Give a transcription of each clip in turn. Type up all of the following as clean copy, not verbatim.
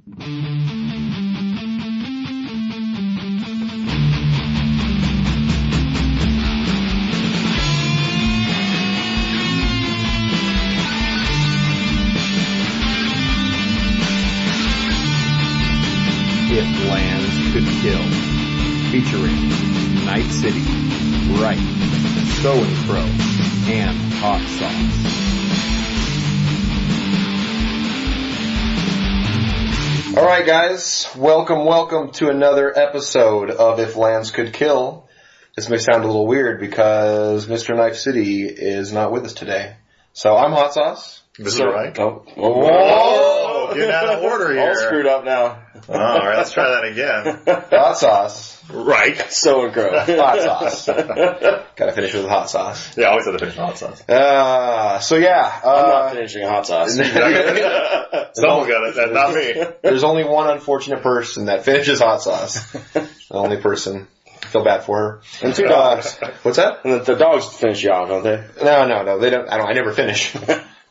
If Lands Could Kill, featuring Night City, Ryke, Samhain Crow, and Hot Sauce. Alright guys, welcome to another episode of If Lands Could Kill. This may sound a little weird because Mr. Knife City is not with us today. So I'm Hot Sauce. This is Ryke. Whoa! Getting out of order here. All screwed up now. Alright, let's try that again. Hot Sauce. Ryke. Samhain Crow. Hot Sauce. Gotta finish with hot sauce. Yeah, I always have to finish with hot sauce. So yeah. I'm not finishing hot sauce. Someone got it, not me. There's only one unfortunate person that finishes hot sauce. The only person. I feel bad for her. And two dogs. What's that? And the dogs finish you off, don't they? No, they don't. I never finish.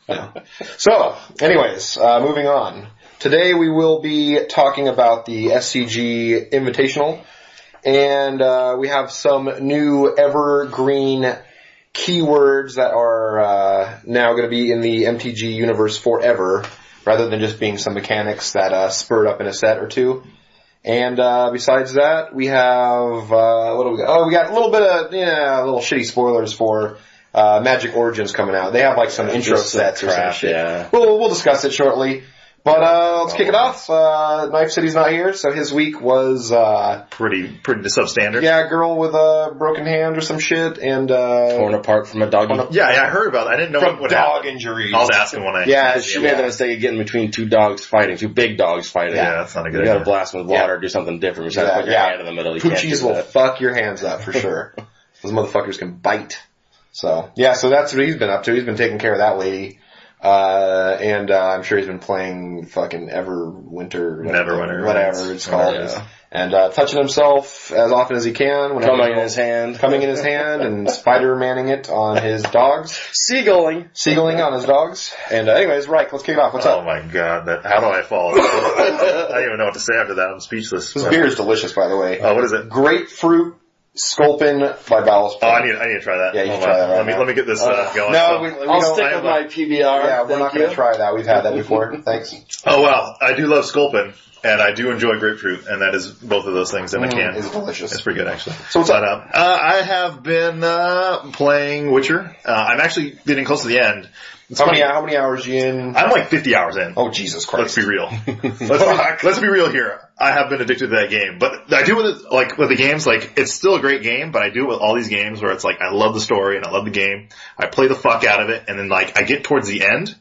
No. So, anyways, moving on. Today we will be talking about the SCG Invitational, and we have some new evergreen keywords that are now going to be in the MTG universe forever, rather than just being some mechanics that spurred up in a set or two. And besides that, we have what do we got? Oh, we got a little bit of little shitty spoilers for Magic Origins coming out. They have like some intro sets or some shit. Yeah. We'll discuss it shortly. But let's kick it off. Knife City's not here, so his week was Pretty substandard. yeah, a girl with a broken hand or some shit, and Torn apart from a doggy. Yeah, I heard about that. I didn't know from what dog happened. injuries. I was asking when I... Yeah, She made the mistake of getting between two dogs fighting, two big dogs fighting. Yeah, that's not a good You gotta idea. blast them with water or do something different. Besides put your hand in the middle. You can't Poochies do will that. fuck your hands up for sure. Those motherfuckers can bite. So yeah, so that's what he's been up to. He's been taking care of that lady. And I'm sure he's been playing fucking Neverwinter. whatever it's called. Yeah. And touching himself as often as he can. Coming in his hand. Coming in his hand and Spider-Manning it on his dogs. Seagulling on his dogs. And anyways, Ryke, let's kick it off. What's Oh up? my god, how do I follow that? I don't even know what to say after that. I'm speechless. This beer is delicious, by the way. Oh, what is it? Grapefruit Sculpin by Ballast Oh, Point. I need to try that. Yeah, you Hold can try on. that right now. Let me get this going. No, So- I'll don't. stick with my PBR. Yeah, we're not Thank going to you. try that. We've had that before. Thanks. Oh well, I do love Sculpin, and I do enjoy grapefruit, and that is both of those things in a can. It's delicious. It's pretty good, actually. So what's up? I have been playing Witcher. I'm actually getting close to the end. It's How funny. many hours you in? I'm like 50 hours in. Oh, Jesus Christ. Let's be real. Let's be real here. I have been addicted to that game, but I do with it, like with the games, like it's still a great game, but I do it with all these games where it's like I love the story and I love the game. I play the fuck out of it, and then like I get towards the end,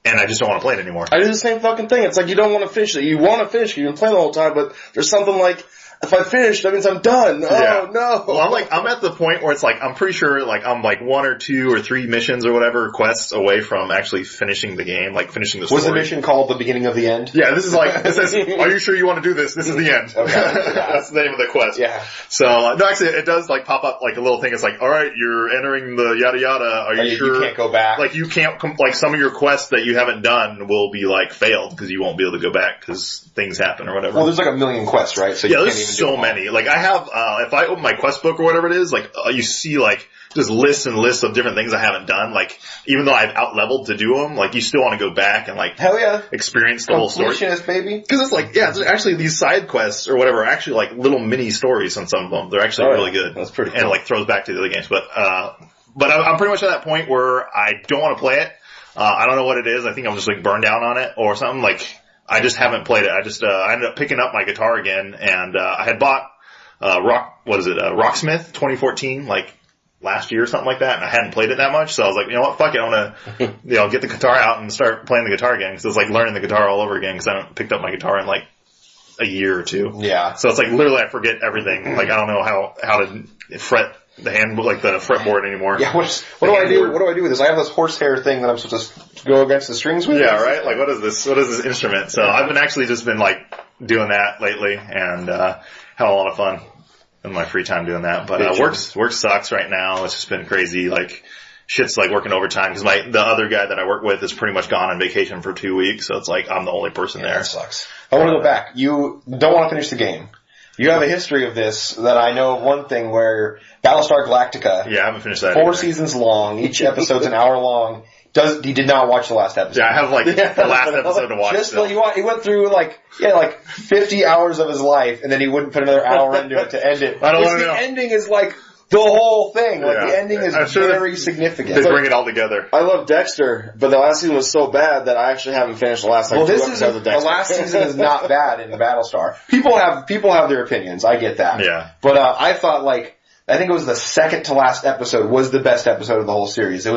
and I just don't want to play it anymore. I do the same fucking thing. It's like you don't want to finish it. You want to finish it. You can play the whole time, but there's something like, if I finish, that means I'm done. Yeah. Oh, no. Well, I'm at the point where it's like, I'm pretty sure like I'm like 1 or 2 or 3 missions or whatever quests away from actually finishing the game, like finishing the story. Was the mission called The Beginning of the End? Yeah, this is like, it says, are you sure you want to do this? This is the end. Okay. That's the name of the quest. Yeah. So, no, actually, it does like pop up like a little thing. It's like, alright, you're entering the yada yada. Are you sure? You can't go back. Like, you can't, like some of your quests that you haven't done will be like failed because you won't be able to go back because things happen or whatever. Well, there's like a million quests, right? So Yeah, you there's can't even do so them all. many. Like I have, if I open my quest book or whatever it is, like you see like just lists and lists of different things I haven't done. Like even though I've out leveled to do them, like you still want to go back and like Hell yeah. experience the whole story. Completionist, baby. Because it's like, yeah, it's actually these side quests or whatever are actually like little mini stories on some of them. They're actually really good. That's pretty And cool. it like throws back to the other games. But I'm pretty much at that point where I don't want to play it. I don't know what it is. I think I'm just like burned down on it or something. Like I just haven't played it. I ended up picking up my guitar again, and I had bought Rocksmith 2014, like last year or something like that, and I hadn't played it that much, so I was like, you know what, fuck it, I want to, get the guitar out and start playing the guitar again, because it's like learning the guitar all over again, because I haven't picked up my guitar in like a year or two. Yeah. So it's like literally I forget everything. Like I don't know how to fret the hand, like the fretboard anymore. Yeah, what do I do? What do I do with this? I have this horsehair thing that I'm supposed to go against the strings with. Yeah, right? Like what is this? What is this instrument? So I've been actually just been like doing that lately, and had a lot of fun in my free time doing that. But work sucks right now. It's just been crazy. Like shit's like working overtime because the other guy that I work with is pretty much gone on vacation for 2 weeks. So it's like I'm the only person there. That sucks. I want to go back. You don't want to finish the game. You have a history of this that I know of one thing where Battlestar Galactica. Yeah, I haven't finished that 4 either. seasons long. Each episode's an hour long. He did not watch the last episode. Yeah, I have like the last episode to watch. Just he went through like 50 hours of his life, and then he wouldn't put another hour into it to end it. I don't want to The know. ending is like the whole thing. Like the ending is very They significant. bring it all together. I love Dexter, but the last season was so bad that I actually haven't finished the last 2 episodes of Dexter. The last season is not bad in Battlestar. People have their opinions. I get that. Yeah. But I thought I think it was the second to last episode was the best episode of the whole series. It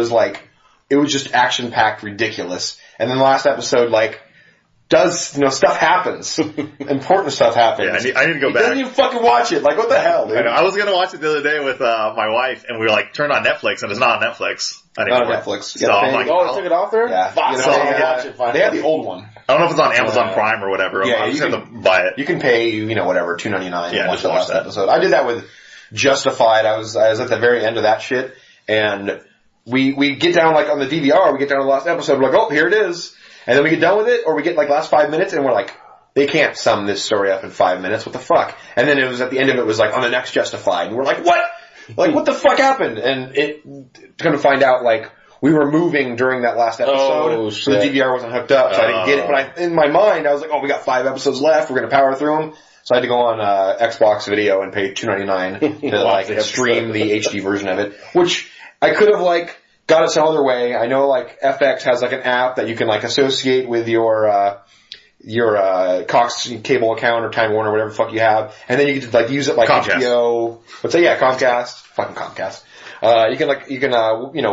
was just action packed, ridiculous. And then the last episode stuff happens. Important stuff happens. Yeah, I need to go back. Then you fucking watch it. Like, what the hell, dude? I know. I was gonna watch it the other day with my wife, and we were like, turned on Netflix, and it's not on Netflix anymore. Not on Netflix. So I'm like, oh, I took it off there? Yeah. Fuck, You so know, I'm gonna watch it finally. They have the old one. I don't know if it's on Amazon Prime or whatever. Yeah, I'm just you gonna buy it. You can pay, whatever, $2.99 Yeah, and watch just the watch last that. episode. I did that with Justified. I was at the very end of that shit, and we get down on the DVR, we get down to the last episode, we're like, oh, here it is. And then we get done with it, or we get last 5 minutes, and we're like, they can't sum this story up in 5 minutes, what the fuck? And then it was at the end of it was on the next Justified, and we're like, what? What the fuck happened? And come to find out, we were moving during that last episode, so the DVR wasn't hooked up, so I didn't get it. But in my mind, I was like, oh, we got 5 episodes left, we're gonna power through them. So I had to go on Xbox Video and pay $2.99 to stream the HD version of it, which I could have got it some other way. I know FX has an app that you can associate with your Cox cable account or Time Warner, whatever the fuck you have, and then you can use it Comcast. HBO. What's that? Yeah, Comcast. Fucking Comcast. You can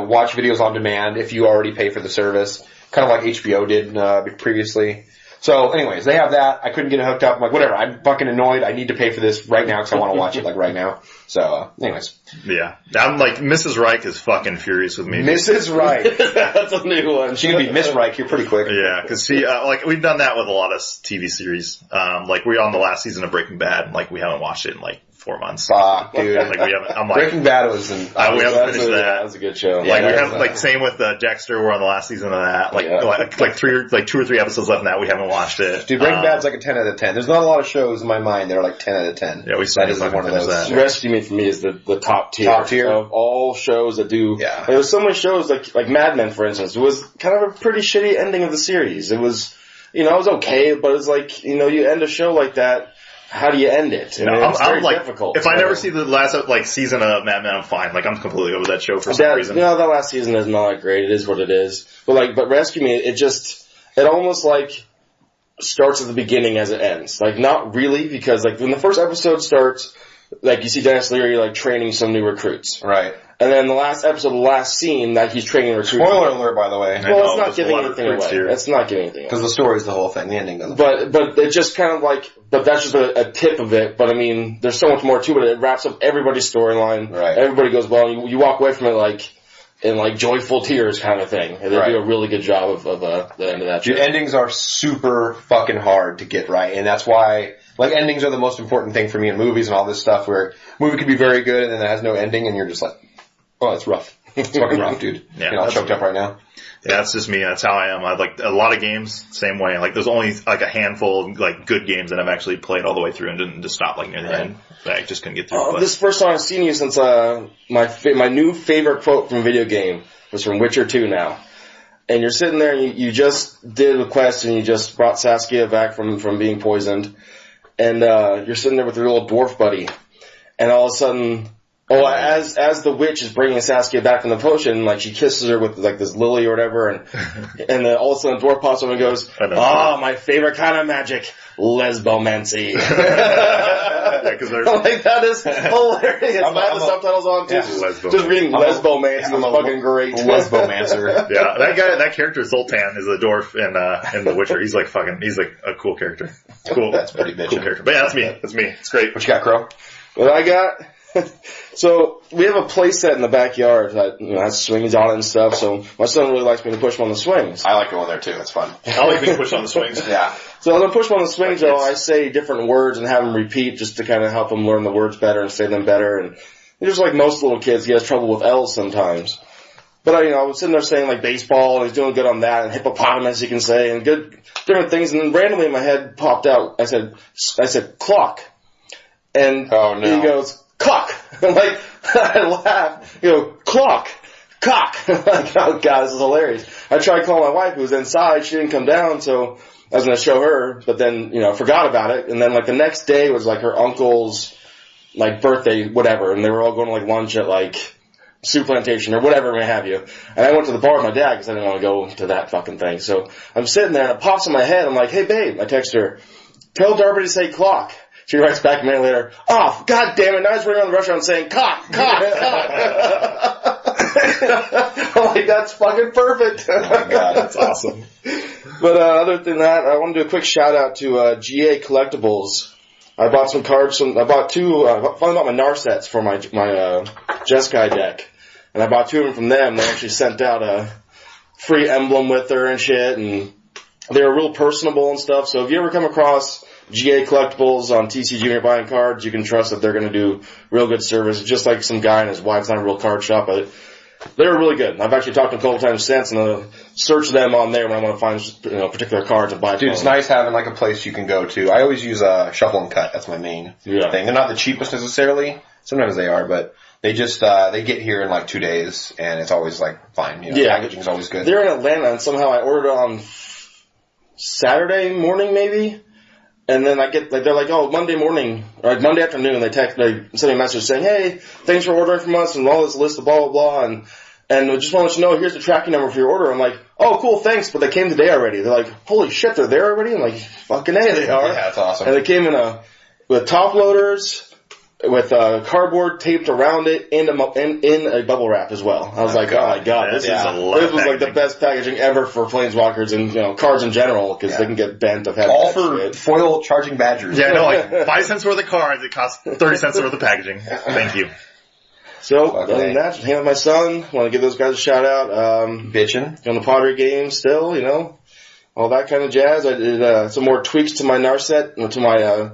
watch videos on demand if you already pay for the service, kind of like HBO did previously. So, anyways, they have that. I couldn't get it hooked up. I'm like, whatever. I'm fucking annoyed. I need to pay for this right now because I want to watch it right now. So, anyways. Yeah. I'm Mrs. Ryke is fucking furious with me. Mrs. Ryke. That's a new one. She can be Miss Ryke here pretty quick. Yeah, because she, we've done that with a lot of TV series. We're on the last season of Breaking Bad, and we haven't watched it in 4 months. Fuck, dude. We haven't. I'm Breaking Bad was we haven't finished that. That was a good show. We have same with Dexter. We're on the last season of that. 2 or 3 episodes left in that. We haven't watched it. Dude, Breaking Bad's a 10 out of 10. There's not a lot of shows in my mind that are 10 out of 10. Yeah, we still that isn't one of those. that. Rescue Me for me is the top tier. Top tier of all shows that do. Yeah. There's so many shows like Mad Men, for instance. It was kind of a pretty shitty ending of the series. It was, it was okay, but it's you end a show like that. How do you end it? It's very difficult. If I never see the last season of Mad Men, I'm fine. I'm completely over that show for some reason. That last season is not that great. It is what it is. But Rescue Me, it almost starts at the beginning as it ends. Not really, because when the first episode starts, you see Dennis Leary training some new recruits. Right. And then the last episode, the last scene, that he's training recruits. Spoiler alert, by the way. Well, it's not giving anything away. It's not giving anything away. Because the story's the whole thing. The ending doesn't. But it's just kind of but that's just a tip of it. But there's so much more to it. It wraps up everybody's storyline. Right. Everybody goes well. You walk away from it in joyful tears kind of thing. And they do a really good job of the end of that show. Dude, endings are super fucking hard to get right. And that's why, endings are the most important thing for me in movies and all this stuff where a movie could be very good and then it has no ending and you're just oh, it's rough. It's fucking rough, dude. Yeah, I'm choked up right now. Yeah, that's just me. That's how I am. I a lot of games, same way. There's only a handful of good games that I've actually played all the way through and didn't just stop near the end. I just couldn't get through. This is the first time I've seen you since my new favorite quote from a video game was from Witcher 2 now. And you're sitting there and you just did a quest and you just brought Saskia back from being poisoned. And you're sitting there with your little dwarf buddy. And all of a sudden... as the witch is bringing Saskia back from the potion, she kisses her with this lily or whatever, and then all of a sudden the dwarf pops up and goes, my favorite kind of magic, lesbomancy. That is hilarious. I have the subtitles on too. Yeah. Just reading lesbomancy is fucking great. Lesbomancer. Yeah, that character Zoltan is a dwarf in The Witcher. He's he's a cool character. Cool. That's pretty bitchin'. Cool character. But yeah, that's me. It's great. What you got, Crow? What I got? So we have a play set in the backyard that has swings on it and stuff. So my son really likes me to push him on the swings. I like going there too. It's fun. I like being pushed on the swings. Yeah. So as I'm pushing on the swings, I say different words and have him repeat just to kind of help him learn the words better and say them better. And just like most little kids, he has trouble with L's sometimes. But I was sitting there saying like baseball, and he's doing good on that, and hippopotamus, you can say, and good different things. And then randomly in my head popped out. I said clock, and he goes cock. I'm like, I laugh. Clock, cock. I'm like, oh god, this is hilarious. I tried calling my wife, who was inside. She didn't come down, so I was going to show her, but then forgot about it. And then like the next day was like her uncle's like birthday, whatever, and they were all going to like lunch at like Soup Plantation or whatever may have you. And I went to the bar with my dad because I didn't want to go to that fucking thing. So I'm sitting there and it pops in my head. I'm like, hey babe, I text her, tell Darby to say clock. She writes back a minute later, oh, god damn it, now he's running around the restaurant saying cock, cock, cock. I'm like, that's fucking perfect. Oh my god, that's awesome. But other than that, I want to do a quick shout out to GA Collectibles. I bought some cards. I bought two. I finally bought my Narsets for my Jeskai deck, and I bought two of them from them. They actually sent out a free emblem with her and shit, and they were real personable and stuff. So if you ever come across GA Collectibles on TCG and you're buying cards, you can trust that they're going to do real good service. Just like some guy and his wife's not a real card shop, but they were really good. I've actually talked to them a couple times since, and I'll search them on there when I want to find particular cards and buy them. Dude, it's nice having like a place you can go to. I always use Shuffle and Cut. That's my main thing. They're not the cheapest necessarily. Sometimes they are, but they just they get here in like 2 days, and it's always like fine. Packaging's always good. They're in Atlanta, and somehow I ordered it on Saturday morning maybe. And then I get, like, they're like, oh, Monday morning, or like Monday afternoon, they send me a message saying, hey, thanks for ordering from us, and all this list of blah, blah, blah, and I just want to let you know, here's the tracking number for your order. I'm like, oh, cool, thanks, but they came today already. They're like, holy shit, they're there already? I'm like, fucking A, they are. Yeah, that's awesome. And they came with top loaders, with cardboard taped around it, in a bubble wrap as well. I was like, oh my god, this was like the best packaging ever for Planeswalkers and cards in general, because they can get bent. I've had all for shit. Foil charging badgers. Yeah, no, like 5 cents worth of cards, it costs 30 cents worth of packaging. Thank you. So, other than that, just hang with my son. Want to give those guys a shout out. Bitchin'. On the Pottery game still, all that kind of jazz. I did some more tweaks to my Narset, to my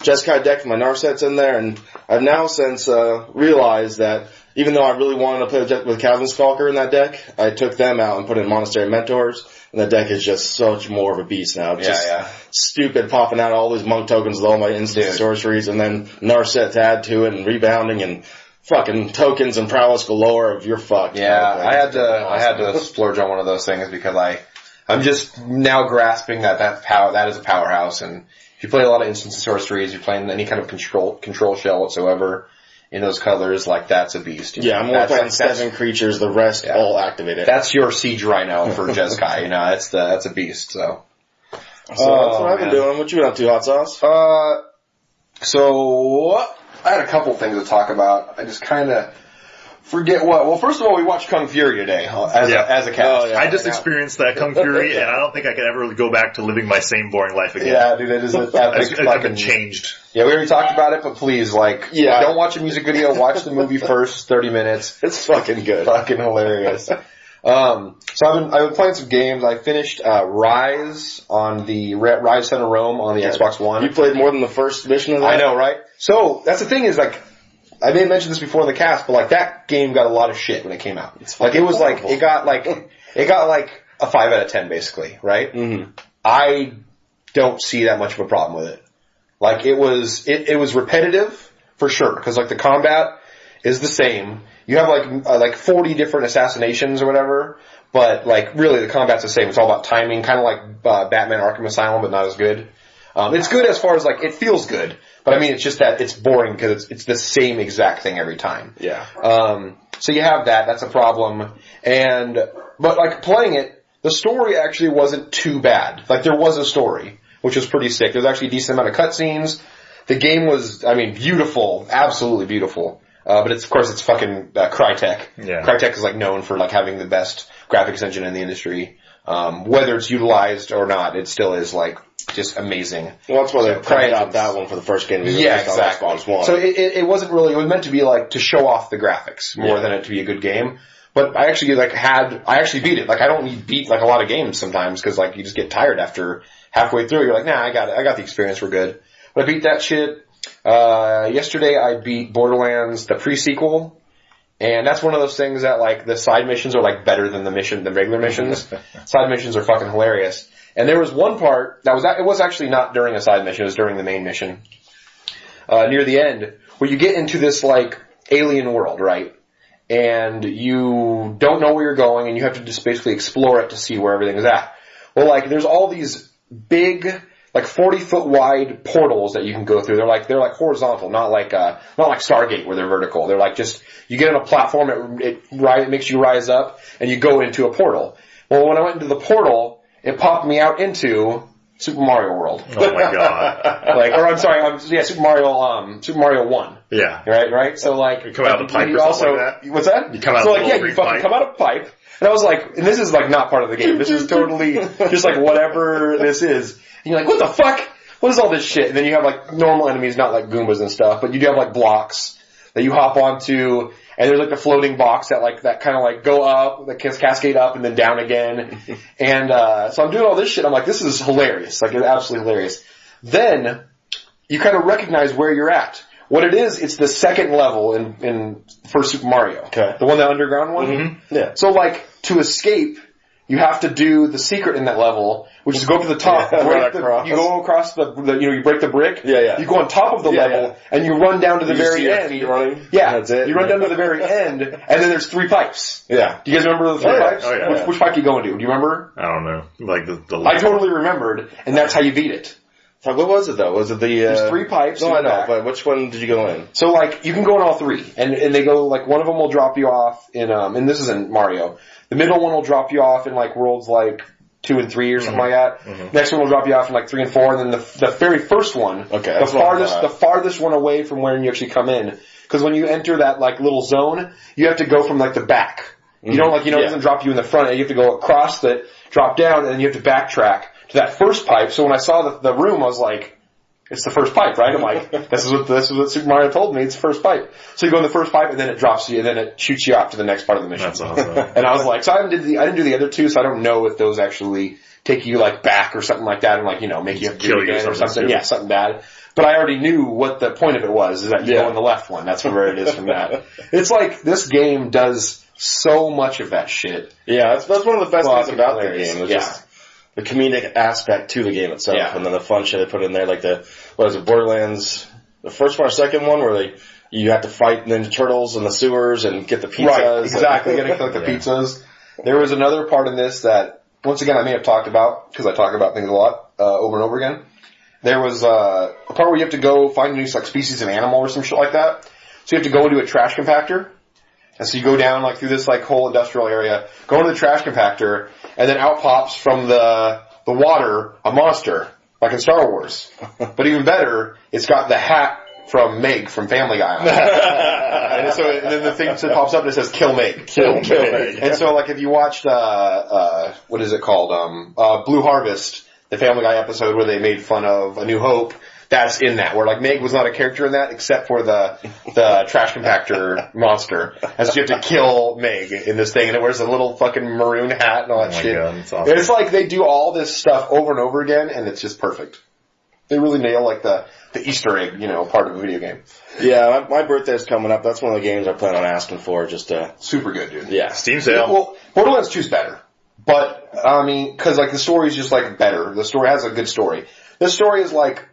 Jeskai deck for my Narsets in there, and I've now since realized that even though I really wanted to play with Calvin Skulker in that deck, I took them out and put in Monastery Mentors, and the deck is just such more of a beast now. It's just stupid popping out all these monk tokens with all my instant sorceries, and then Narset to add to it, and rebounding, and fucking tokens and prowess galore of you're fucked. Yeah, I had to splurge on one of those things because I'm just now grasping that is a powerhouse, and if you play a lot of instant sorceries, you're playing any kind of control shell whatsoever in those colors, like that's a beast. Yeah, I'm only playing 7 creatures, the rest all activated. That's your siege Rhino for Jeskai, that's a beast, so. That's what I've been doing. What you been up to, Hot Sauce? So, I had a couple things to talk about. I just kind of forget what. Well, first of all, we watched Kung Fury today as a cast. Oh, yeah. I just experienced that Kung Fury, and I don't think I could ever go back to living my same boring life again. Yeah, dude, it is fucking changed. Yeah, we already talked about it, but please, don't watch a music video. Watch the movie first, 30 minutes. It's fucking good. Fucking hilarious. So I've been playing some games. I finished Rise on the Rise Son of Rome on the Xbox One. You played more than the first mission of that? I know, right? So that's the thing is I may have mentioned this before in the cast, but that game got a lot of shit when it came out. It got a 5 out of 10 basically, right? Mm-hmm. I don't see that much of a problem with it. It was repetitive for sure, because the combat is the same. You have 40 different assassinations or whatever, but really the combat's the same. It's all about timing, kind of like Batman Arkham Asylum, but not as good. It's good as far as it feels good, but I mean it's just that it's boring because it's the same exact thing every time. Yeah. So you have that. That's a problem. But playing it, the story actually wasn't too bad. There was a story, which was pretty sick. There's actually a decent amount of cutscenes. The game was, beautiful, absolutely beautiful. But it's fucking Crytek. Yeah. Crytek is known for having the best graphics engine in the industry. Whether it's utilized or not, it still is just amazing. Well, that's why they tried out that one for the first game. Yeah, exactly. On Xbox One. So it wasn't really. It was meant to be to show off the graphics more than it to be a good game. But I actually I actually beat it. I don't beat a lot of games sometimes because you just get tired after halfway through. You're like, nah, I got the experience. We're good. But I beat that shit. Yesterday I beat Borderlands, the pre-sequel, And that's one of those things that, like, the side missions are, like, better than the regular missions. Side missions are fucking hilarious. And there was one part it was actually not during a side mission, it was during the main mission. Near the end, where you get into this, like, alien world, right? And you don't know where you're going, and you have to just basically explore it to see where everything's at. Well, like, there's all these big, like 40-foot wide portals that you can go through. They're like horizontal, not like Stargate where they're vertical. They're like just, you get on a platform, it makes you rise up, and you go into a portal. Well, when I went into the portal, it popped me out into Super Mario World. Oh my god. Super Mario 1. Yeah. Right? So like, you come out of the pipe or something like that? What's that? You come out of the you fucking come out of a pipe. And I was like, and this is like not part of the game. This is totally just like whatever this is. And you're like, what the fuck? What is all this shit? And then you have like normal enemies, not like Goombas and stuff, but you do have like blocks that you hop onto, and there's like the floating box that kind of like go up, that cascade up and then down again. And so I'm doing all this shit. I'm like, this is hilarious. Like, it's absolutely hilarious. Then you kind of recognize where you're at. What it is, it's the second level in First Super Mario. Okay. The one, the underground one? Mm-hmm. Yeah. So, like, to escape, you have to do the secret in that level, which is go up to the top, you go across you break the brick. Yeah. You go on top of the level, and you run down to the very end. Feet running. Yeah. That's it. You run down to the very end, and then there's 3 pipes. Yeah. Do you guys remember the 3 pipes? Oh, yeah. Which pipe do you go into? Do you remember? I don't know. Like the I totally remembered, and that's how you beat it. Fuck, what was it though? Was it the... There's 3 pipes. No, I know, but which one did you go in? So, like, you can go in all 3, and they go, like, one of them will drop you off in, and this is in Mario. The middle one will drop you off in, like, worlds, like, 2 and 3 or something like that. Mm-hmm. Next one will drop you off in, like, 3 and 4, and then the very first one, the farthest one away from where you actually come in. Because when you enter that, like, little zone, you have to go from, like, the back. Mm-hmm. You don't, like, it doesn't drop you in the front, and you have to go across drop down, and then you have to backtrack to that first pipe. So when I saw the room, I was like, it's the first pipe, right? I'm like, this is what Super Mario told me. It's the first pipe. So you go in the first pipe, and then it drops you, and then it shoots you off to the next part of the mission. That's awesome. And I was like, so I didn't do the other 2, so I don't know if those actually take you like back or something like that, and like make you have to do it again or something. Yeah, something bad. But I already knew what the point of it was, is that you go in the left one. That's where it is from that. It's like this game does so much of that shit. Yeah, that's one of the best things about the game. It's just the comedic aspect to the game itself, and then the fun shit they put in there, like Borderlands, the first one or second one, where you have to fight Ninja Turtles in the sewers and get the pizzas. Right, exactly, you gotta collect the pizzas. There was another part in this that, once again, I may have talked about, because I talk about things a lot, over and over again. There was a part where you have to go find a new like species of animal or some shit like that. So you have to go into a trash compactor. And so you go down like through this like whole industrial area, go into the trash compactor, and then out pops from the water a monster, like in Star Wars. But even better, it's got the hat from Meg from Family Guy on it. and then the thing pops up and it says "Kill Meg." Kill Meg. And so like if you watched what is it called? Blue Harvest, the Family Guy episode where they made fun of A New Hope. That's in that, where like Meg was not a character in that except for the trash compactor monster. And so you have to kill Meg in this thing, and it wears a little fucking maroon hat and all that shit. God, that's awesome. It's like they do all this stuff over and over again, and it's just perfect. They really nail like the Easter egg, part of a video game. Yeah, my birthday's coming up. That's one of the games I plan on asking for. Just super good, dude. Yeah, Steam sale. Well, Borderlands 2's better, but I mean, because like the story's just like better. The story has a good story. The story is like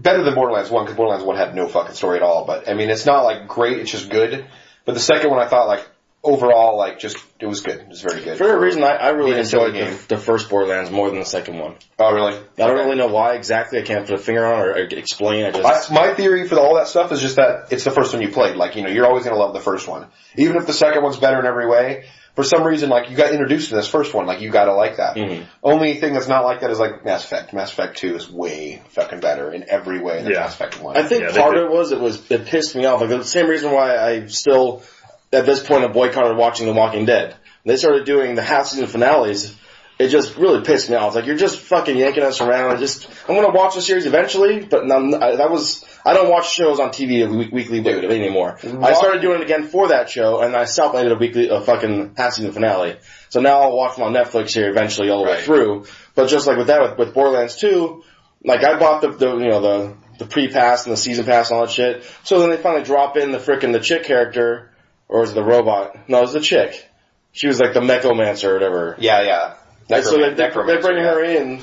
better than Borderlands 1, because Borderlands 1 had no fucking story at all. But, I mean, it's not, like, great. It's just good. But the second one, I thought, like, overall, like, just, it was good. It was very good. For a reason, I really enjoyed the first Borderlands more than the second one. Oh, really? I don't really know why exactly. I can't put a finger on or explain. My theory for all that stuff is just that it's the first one you played. Like, you're always going to love the first one. Even if the second one's better in every way, for some reason, like, you got introduced to this first one. Like, you gotta like that. Mm-hmm. Only thing that's not like that is, like, Mass Effect. Mass Effect 2 is way fucking better in every way than Mass Effect 1. I think part of it pissed me off. Like, the same reason why I still, at this point, have boycotted watching The Walking Dead. When they started doing the half-season finales, it just really pissed me off. It's like, you're just fucking yanking us around. I'm gonna watch the series eventually, but I don't watch shows on TV weekly anymore. I started doing it again for that show, and I self-made a fucking half-season finale. So now I'll watch them on Netflix here eventually all the way through. But just like with that, with Borderlands 2, like I bought the pre-pass and the season pass and all that shit. So then they finally drop in the chick character, Or was it the robot? No, it was the chick. She was like the Mechomancer or whatever. Yeah. So they bring her in,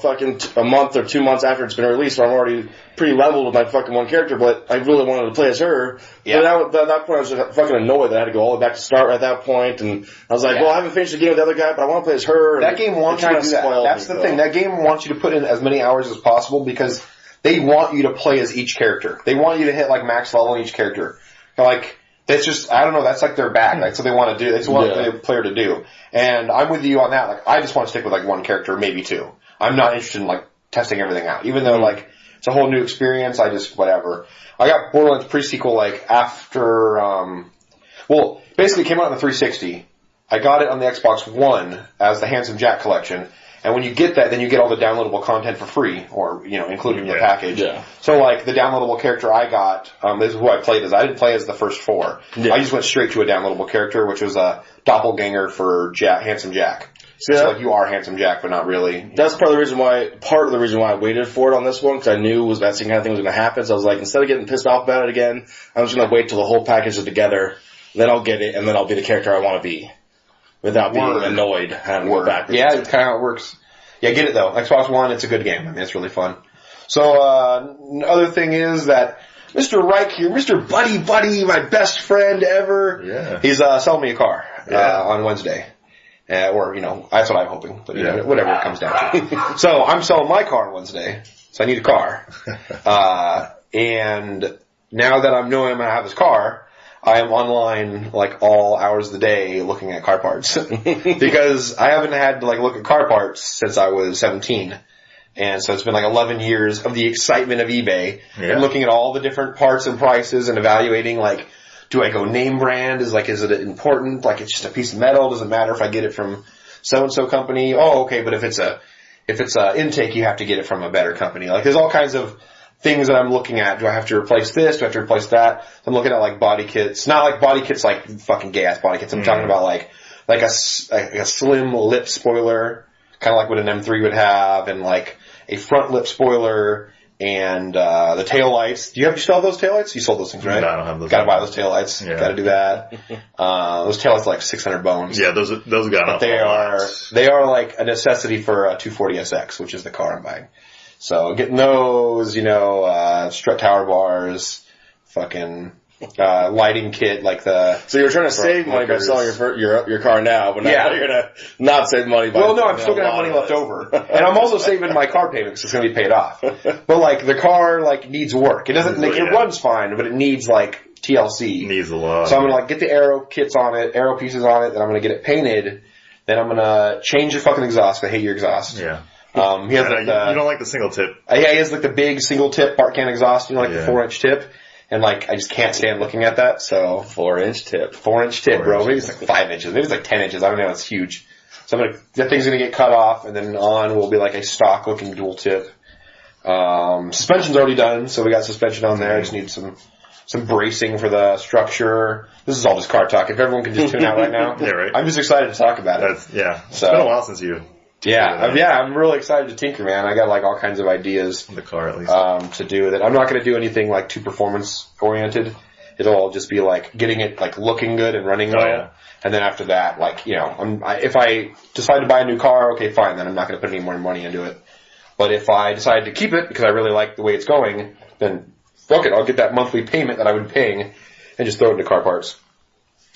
fucking a month or 2 months after it's been released, so I'm already pretty leveled with my fucking one character, but I really wanted to play as her. Yeah. But at that point, I was just fucking annoyed that I had to go all the way back to start at that point, and I was like, well, I haven't finished the game with the other guy, but I want to play as her. That game wants you to do that. That's the thing. That game wants you to put in as many hours as possible because they want you to play as each character. They want you to hit like max level in each character. Like, that's just, I don't know, that's like their bag. That's what they want to do. They just want the player to do. And I'm with you on that. Like, I just want to stick with like one character, maybe two. I'm not interested in like testing everything out. Even though like it's a whole new experience, I just, whatever. I got Borderlands pre-sequel like after, basically it came out on the 360. I got it on the Xbox One as the Handsome Jack collection. And when you get that, then you get all the downloadable content for free, or, included in the package. Yeah. So, like, the downloadable character I got, this is who I played as. I didn't play as the first four. Yeah. I just went straight to a downloadable character, which was a doppelganger for Handsome Jack. So, like, you are Handsome Jack, but not really. That's part of the reason why I waited for it on this one, because I knew that same kind of thing was going to happen. So I was like, instead of getting pissed off about it again, I'm just going to wait till the whole package is together, then I'll get it, and then I'll be the character I want to be. Without being annoyed having to go backwards. Yeah, it's kind of how it works. Yeah, get it though. Xbox One, it's a good game. I mean, it's really fun. So, other thing is that Mr. Ryke here, Mr. Buddy, my best friend ever, he's selling me a car on Wednesday. Or, that's what I'm hoping. But, whatever it comes down to. So, I'm selling my car on Wednesday. So, I need a car. And now that I'm knowing I'm going to have this car, I am online like all hours of the day looking at car parts because I haven't had to like look at car parts since I was 17. And so it's been like 11 years of the excitement of eBay and looking at all the different parts and prices and evaluating like, do I go name brand? Is it important? Like it's just a piece of metal. Does it matter if I get it from so-and-so company? Oh, okay. But if it's a intake, you have to get it from a better company. Like there's all kinds of things that I'm looking at. Do I have to replace this? Do I have to replace that? I'm looking at like body kits. Not like body kits like fucking gay ass body kits. I'm talking about like a slim lip spoiler, kind of like what an M3 would have, and like a front lip spoiler and the tail lights. Do you still have those tail lights? You sold those things, right? No, I don't have those. Gotta buy those tail lights. Yeah. Gotta do that. Those tail lights are like 600 bones. Yeah, those got off. They are like a necessity for a 240SX, which is the car I'm buying. So getting those, strut tower bars, fucking lighting kit, like the. So you're trying to save money by selling your car now, but now you're gonna not save money. Well, no, I'm still gonna have money left over, and I'm also saving my car payment because it's gonna be paid off. But like the car, like needs work. It doesn't. Like, it runs fine, but it needs like TLC. Needs a lot. So I'm gonna like get the aero kits on it, aero pieces on it. Then I'm gonna get it painted. Then I'm gonna change your fucking exhaust. I hate your exhaust. Yeah. He has like you don't like the single tip. Yeah, he has like the big single tip Bart can exhaust, like the 4-inch tip. And like, I just can't stand looking at that, so. 4-inch tip. 4-inch tip, bro. Maybe it's like 5 inches. Maybe it's like 10 inches. I don't know. It's huge. So that thing's gonna get cut off, and then on will be like a stock looking dual tip. Suspension's already done, so we got suspension on there. I just need some bracing for the structure. This is all just car talk. If everyone can just tune out right now. Yeah, right. I'm just excited to talk about it. It's been a while since you. I'm really excited to tinker, man. I got like all kinds of ideas. The car, at least. To do with it. I'm not going to do anything like too performance oriented. It'll all just be like getting it like looking good and running well. Yeah. And then after that, like, if I decide to buy a new car, okay, fine, then I'm not going to put any more money into it. But if I decide to keep it because I really like the way it's going, then fuck it, I'll get that monthly payment that I would be paying and just throw it into car parts.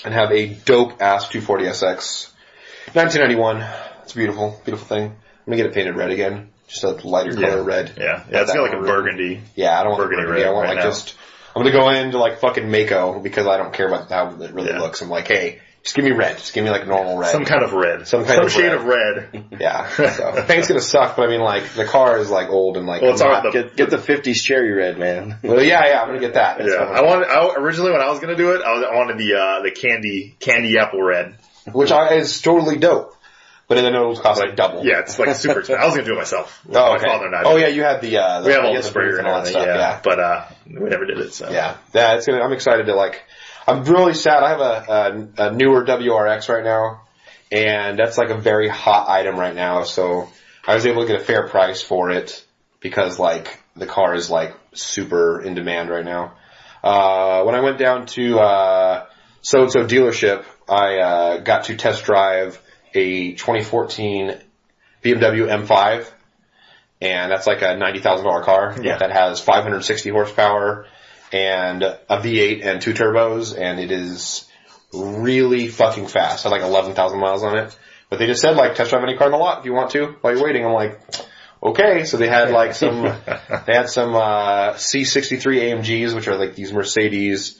And have a dope ass 240SX. 1991. It's a beautiful, beautiful thing. I'm gonna get it painted red again. Just a lighter color red. Yeah. It's got like a burgundy. Yeah, I don't want burgundy red. I want I'm gonna go into like fucking Mako because I don't care about how it really looks. I'm like, hey, just give me red. Just give me like normal red. Some kind of red. Some shade of red. Yeah. So I think it's gonna suck, but I mean like the car is like old and like. Well, it's all get the 50s cherry red, man. Well, yeah, I'm gonna get that. Originally when I was gonna do it, I wanted the candy apple red, which is totally dope. But then it will cost like double. Yeah, it's like super expensive. I was gonna do it myself. Oh, okay. My father and I. Oh yeah, you had the we have all the sprayer and all that stuff. Yeah. But we never did it. So yeah, I'm excited to like. I'm really sad. I have a newer WRX right now, and that's like a very hot item right now. So I was able to get a fair price for it because like the car is like super in demand right now. When I went down to so-and-so dealership, I got to test drive a 2014 BMW M5, and that's like a $90,000 car that has 560 horsepower and a V8 and 2 turbos, and it is really fucking fast. I had like 11,000 miles on it. But they just said, like, test drive any car in the lot if you want to while you're waiting. I'm like, okay. So they had like some C63 AMGs, which are like these Mercedes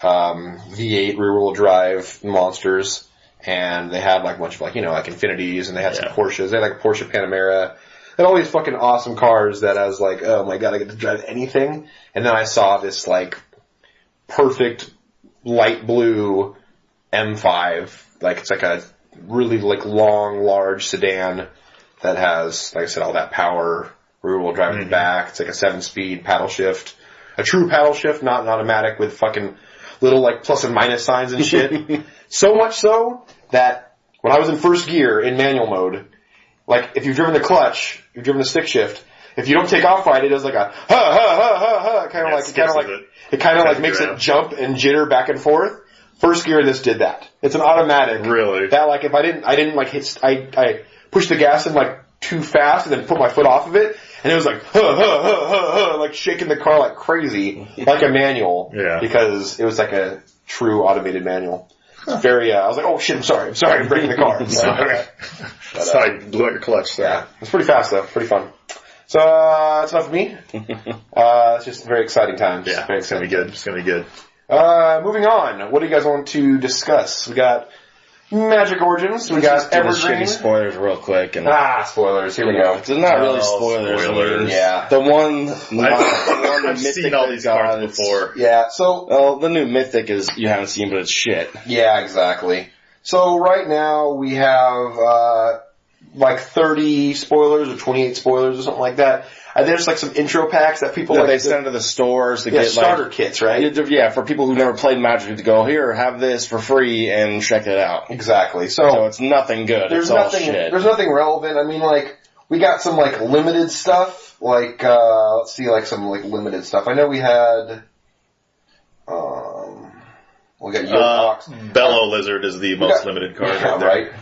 V8 rear-wheel drive monsters, and they had like a bunch of like Infinities, and they had some Porsches. They had like a Porsche Panamera. They had all these fucking awesome cars that I was like, oh my god, I get to drive anything. And then I saw this like perfect light blue M5, like it's like a really like long, large sedan that has, like I said, all that power, rear-wheel drive in the back. It's like a 7-speed paddle shift, a true paddle shift, not an automatic with fucking little like plus and minus signs and shit. So much so that when I was in first gear in manual mode, like if you've driven the clutch, you've driven the stick shift, if you don't take off right, it does like a kind of like makes it jump and jitter back and forth. First gear, this did that. It's an automatic. Really? That like if I didn't like hit, I pushed the gas in like too fast and then put my foot off of it, and it was like like shaking the car like crazy, like a manual. Yeah. Because it was like a true automated manual. Very. I was like, oh shit, I'm sorry, I'm breaking the car. Sorry, blew out your clutch. Sorry. Yeah, it's pretty fast though, pretty fun. So that's enough of me. It's just very exciting times. Yeah, very it's gonna be good. It's gonna be good. Moving on. What do you guys want to discuss? We got Magic Origins. We got Evergreen. Shitty spoilers real quick. And spoilers. Here we go. It's not really spoilers. Spoilers. I mean, Yeah. The one I've seen all these cards before. Yeah, so... Well, the new Mythic is you haven't seen, but it's shit. Yeah, exactly. So right now we have like 30 spoilers or 28 spoilers or something like that. And there's like some intro packs that people they send to the stores to get starter kits, right? Yeah, for people who've never played Magic to go, here, have this for free and check it out. Exactly. So it's nothing good. It's all shit. There's nothing relevant. I mean, like, we got some like limited stuff. Like, let's see, like some like limited stuff. I know we had, we got Yokox. Bellow Lizard is the most limited card. Yeah, right.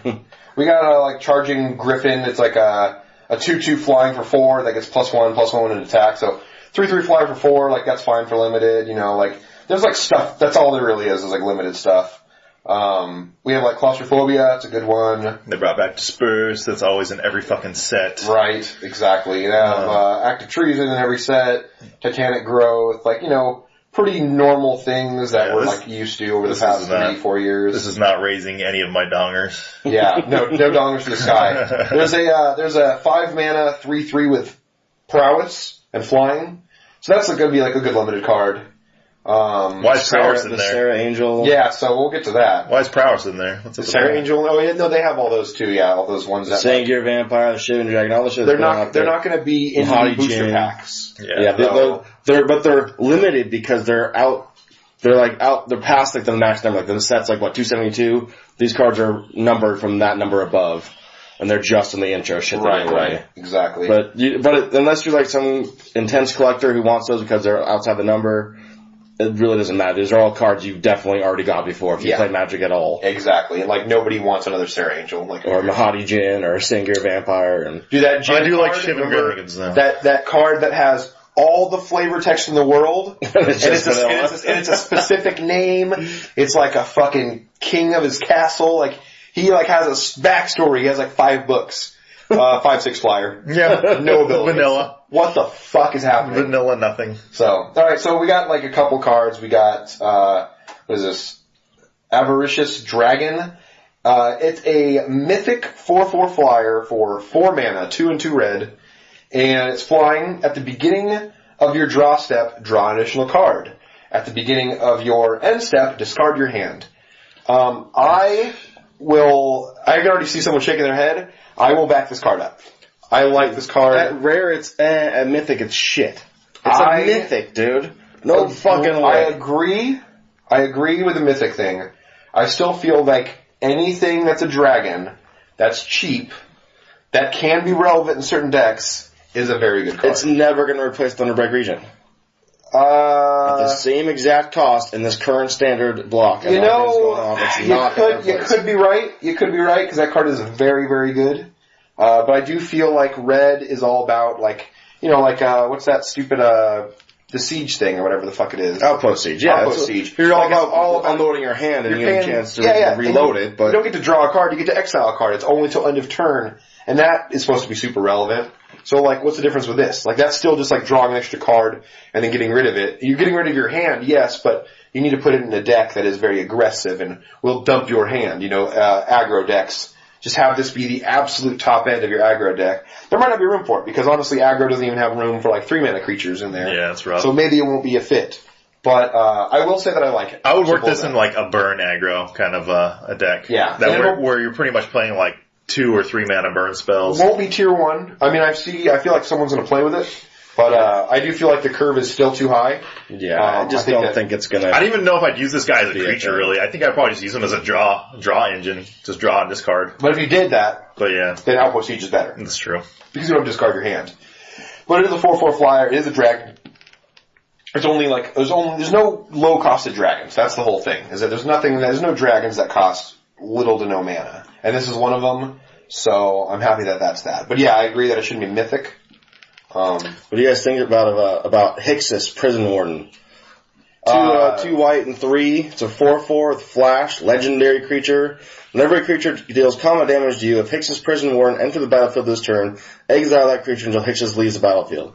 We got like Charging Griffin. It's like a 2/2 flying for 4 that gets +1/+1 in attack. So 3/3 flying for 4, like that's fine for limited. You know, like there's like stuff. That's all there really is like limited stuff. We have like Claustrophobia. It's a good one. They brought back Disperse. That's always in every fucking set. Right. Exactly. You have Active Treason in every set. Titanic Growth. Like pretty normal things that we're like used to over the past 3-4 years. This is not raising any of my dongers. Yeah, no dongers to the sky. There's a 5-mana 3/3 with prowess and flying, so that's going to be like a good limited card. Why is Prowess in there? Sarah Angel. Yeah, so we'll get to that. Why is Prowess in there? What's up with Sarah that? Angel. Oh yeah, no, they have all those too. Yeah, all those ones that. Sangir Vampire, the Shivan Dragon, all the shit. They're not going to be in the booster packs. They're limited because they're out. They're past like the max number. Like the set's like 272. These cards are numbered from that number above, and they're just in the intro shit. Right, exactly. But unless you're like some intense collector who wants those because they're outside the number, it really doesn't matter. These are all cards you've definitely already got before if you play Magic at all. Exactly. And like nobody wants another Sarah Angel, or Mahadi Jin or Sangir Vampire, and do that. Jin I do card, like Shivan Dragons though. That card that has all the flavor text in the world, and it's a specific name. It's like a fucking king of his castle. Like he like has a backstory. He has like 5 books, 5/6 flyer. Yeah, no abilities. Vanilla. What the fuck is happening? Vanilla nothing. So alright, so we got like a couple cards. We got what is this? Avaricious Dragon. It's a mythic 4/4 flyer for 4 mana, 2 and 2 red. And it's flying. At the beginning of your draw step, draw an additional card. At the beginning of your end step, discard your hand. I can already see someone shaking their head. I will back this card up. I like this card. At rare, it's a mythic, it's shit. It's a mythic, dude. No fucking way. I agree with the mythic thing. I still feel like anything that's a dragon, that's cheap, that can be relevant in certain decks, is a very good card. It's never going to replace Thunderbreak Regent. At the same exact cost in this current standard block. And You know, going on, it's not you could be right. You could be right, because that card is very, very good. But I do feel like red is all about, like, you know, like, what's that stupid, the siege thing, or whatever the fuck it is. Outpost Siege, yeah. Outpost Siege. You're Like, all about unloading your hand and you get a chance to reload it, but you don't get to draw a card, you get to exile a card. It's only till end of turn, and that is supposed to be super relevant. So, like, what's the difference with this? Like, that's still just like drawing an extra card and then getting rid of it. You're getting rid of your hand, yes, but you need to put it in a deck that is very aggressive and will dump your hand, you know, aggro decks. Just have this be the absolute top end of your aggro deck. There might not be room for it, because honestly, aggro doesn't even have room for like 3-mana creatures in there. Yeah, that's rough. So maybe it won't be a fit. But I will say that I like it. I would work this in like a burn aggro kind of a deck. Yeah. That where you're pretty much playing like 2 or 3 mana burn spells. Won't be tier 1. I mean, I feel like someone's going to play with it. But I do feel like the curve is still too high. Yeah, I just don't think it's gonna. I don't even know if I'd use this guy as a creature, really. I think I'd probably just use him as a draw engine. Just draw and discard. But if you did that, But yeah, then Outpost Siege is better. that's true. Because you don't discard your hand. But it is a 4/4 flyer. It is a dragon. It's only like there's no low costed dragons. That's the whole thing. Is that there's no dragons that cost little to no mana, and this is one of them. So I'm happy that that's that. But yeah, I agree that it shouldn't be mythic. What do you guys think about Hixus Prison Warden? 2 white and 3. It's a 4/4 with flash, legendary creature. Whenever a creature deals combat damage to you, if Hixus Prison Warden enter the battlefield this turn, exile that creature until Hixus leaves the battlefield.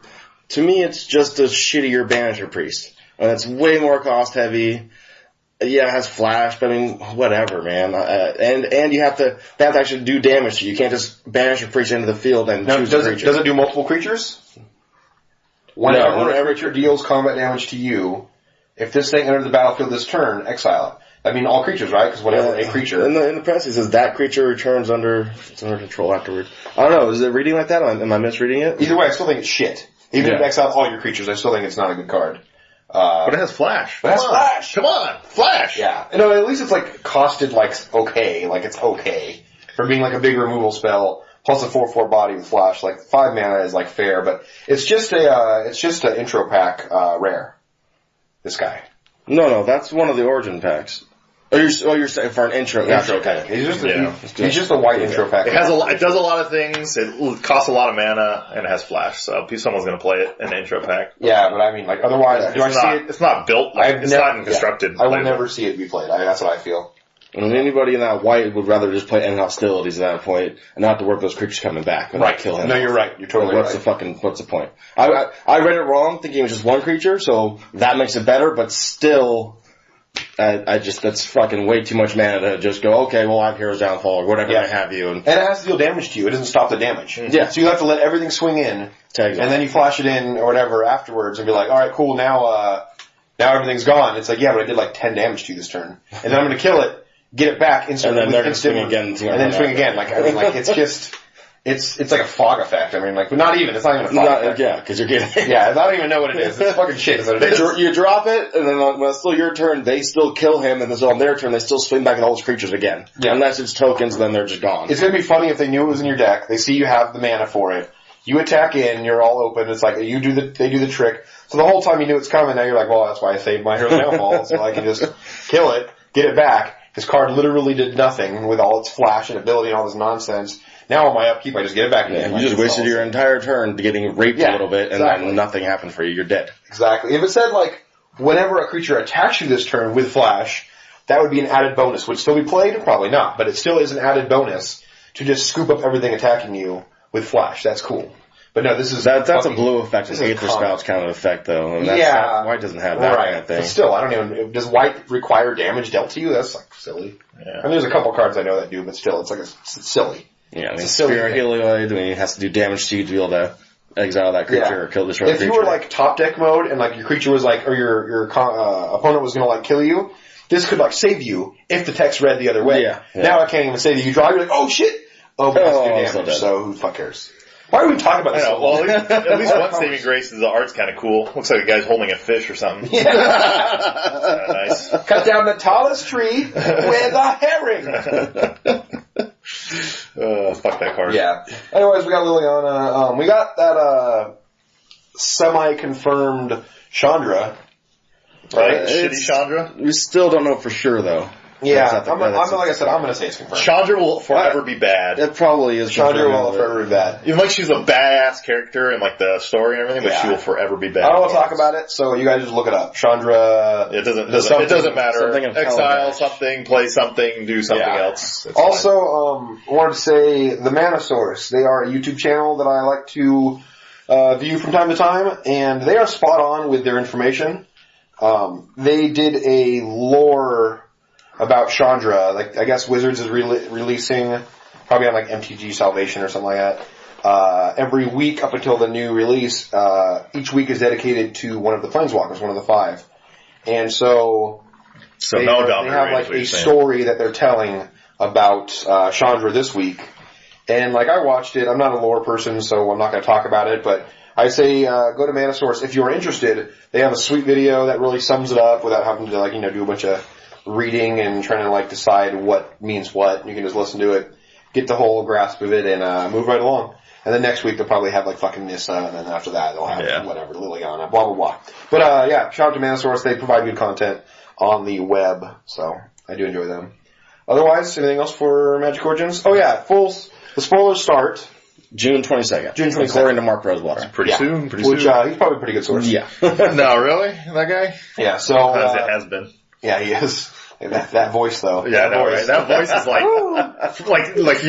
To me, it's just a shittier Banisher Priest. And it's way more cost heavy. Yeah, it has flash, but I mean, whatever, man. And you have to actually do damage to you. You can't just banish your priest into the field and choose a creature. Does it do multiple creatures? Whenever a creature deals combat damage to you, if this thing enters the battlefield this turn, exile it. I mean, all creatures, right? Because whenever a creature... In the press, it says that creature returns under control afterward. I don't know, is it reading like that? Am I misreading it? Either way, I still think it's shit. Even if it exiles all your creatures, I still think it's not a good card. But it has flash. But it has flash! Come on! Flash! Yeah. No, at least it's like costed like okay. Like it's okay. For being like a big removal spell, plus a 4/4 body with flash. Like 5 mana is like fair, but it's just an intro pack, rare. This guy. No, that's one of the origin packs. Oh, you're saying for an intro pack. He's just a white intro pack. It does a lot of things. It costs a lot of mana, and it has flash. So someone's going to play it in an intro pack. Yeah, but I mean, like otherwise, do I see it? It's not built. It's not constructed. I will never see it be played. That's what I feel. I mean, anybody in that white would rather just play end hostilities at that point and not have to work those creatures coming back and kill him. No, you're right. You're totally right. What's the point? I read it wrong, thinking it was just one creature, so that makes it better. But still. That's fucking way too much mana to just go, okay, well, I have Hero's Downfall or whatever I have you. And it has to deal damage to you. It doesn't stop the damage. Mm-hmm. Yeah. So you have to let everything swing in, and then you flash it in or whatever afterwards and be like, alright, cool, now everything's gone. It's like, yeah, but I did like 10 damage to you this turn. And then I'm gonna kill it, get it back instantly. And then they're gonna swing again. And then swing again. Like, I mean, like, it's just... It's like a fog effect. I mean, like, but not even. It's not even a fog effect. Yeah, because you're getting... Yeah, I don't even know what it is. It's fucking shit is what it is. You drop it, and then when it's still your turn, they still kill him, and then on their turn, they still swing back at all those creatures again. Yeah. Unless it's tokens, then they're just gone. It's gonna be funny if they knew it was in your deck, they see you have the mana for it, you attack in, you're all open, it's like, they do the trick. So the whole time you knew it's coming, now you're like, well, that's why I saved my Hero's Downfall, so I can just kill it, get it back. His card literally did nothing with all its flash and ability and all this nonsense. Now on my upkeep, I just get it back again. You just wasted your entire turn getting raped a little bit, and then nothing happened for you. You're dead. Exactly. If it said, like, whenever a creature attacks you this turn with flash, that would be an added bonus. Would it still be played? Probably not. But it still is an added bonus to just scoop up everything attacking you with flash. That's cool. But no, this is... That's a blue effect, an Aether Spouts kind of effect, though. And white doesn't have that kind of thing. But still, I don't even... Does white require damage dealt to you? That's, like, silly. Yeah. I mean, there's a couple cards I know that do, but still, it's like it's silly. Yeah, I mean, Spirit Helioid, it has to do damage to you to be able to exile that creature or kill this creature. If you were, like, top deck mode, and, like, your creature was, like, or your opponent was gonna, like, kill you, this could, like, save you if the text read the other way. Yeah. Now I can't even say that you draw, you're like, oh shit! Oh, but that's good damage, so who the fuck cares? Why are we talking about this? I know, well, at least one saving grace is the art's kind of cool. Looks like a guy's holding a fish or something. Yeah. Nice. Cut down the tallest tree with a herring. Fuck that card. Yeah. Anyways, we got Liliana. We got that semi-confirmed Chandra. Right? Shitty Chandra? We still don't know for sure, though. Yeah, like I said, I'm going to say it's confirmed. Chandra will forever be bad. It probably is. Chandra will forever be bad. Even like she's a badass character and like the story and everything, but she will forever be bad. I don't want to talk about it, so you guys just look it up. Chandra. It doesn't matter. Exile something, play something, do something else. It's also, I wanted to say the Mana Source. They are a YouTube channel that I like to view from time to time, and they are spot on with their information. They did a lore about Chandra. Like, I guess Wizards is releasing, probably on like MTG Salvation or something like that, every week up until the new release. Each week is dedicated to one of the Planeswalkers, one of the 5. And so they have like a story that they're telling about Chandra this week. And like, I watched it. I'm not a lore person, so I'm not going to talk about it, but I say go to Mana Source if you're interested. They have a sweet video that really sums it up without having to like, do a bunch of reading and trying to like decide what means what. You can just listen to it, get the whole grasp of it, and move right along. And then next week they'll probably have like fucking Nissa, and then after that they'll have whatever, Liliana, blah blah blah. But shout out to Mana Source. They provide good content on the web, so I do enjoy them. Otherwise, anything else for Magic Origins? Oh yeah, the spoilers start June 22nd. June 22nd. According to Mark Rosewater. Pretty soon. Which he's probably a pretty good source. Yeah. No, really? That guy? Yeah, so as it has been. Yeah, he is. That voice, though. Yeah, I know, right? That voice is like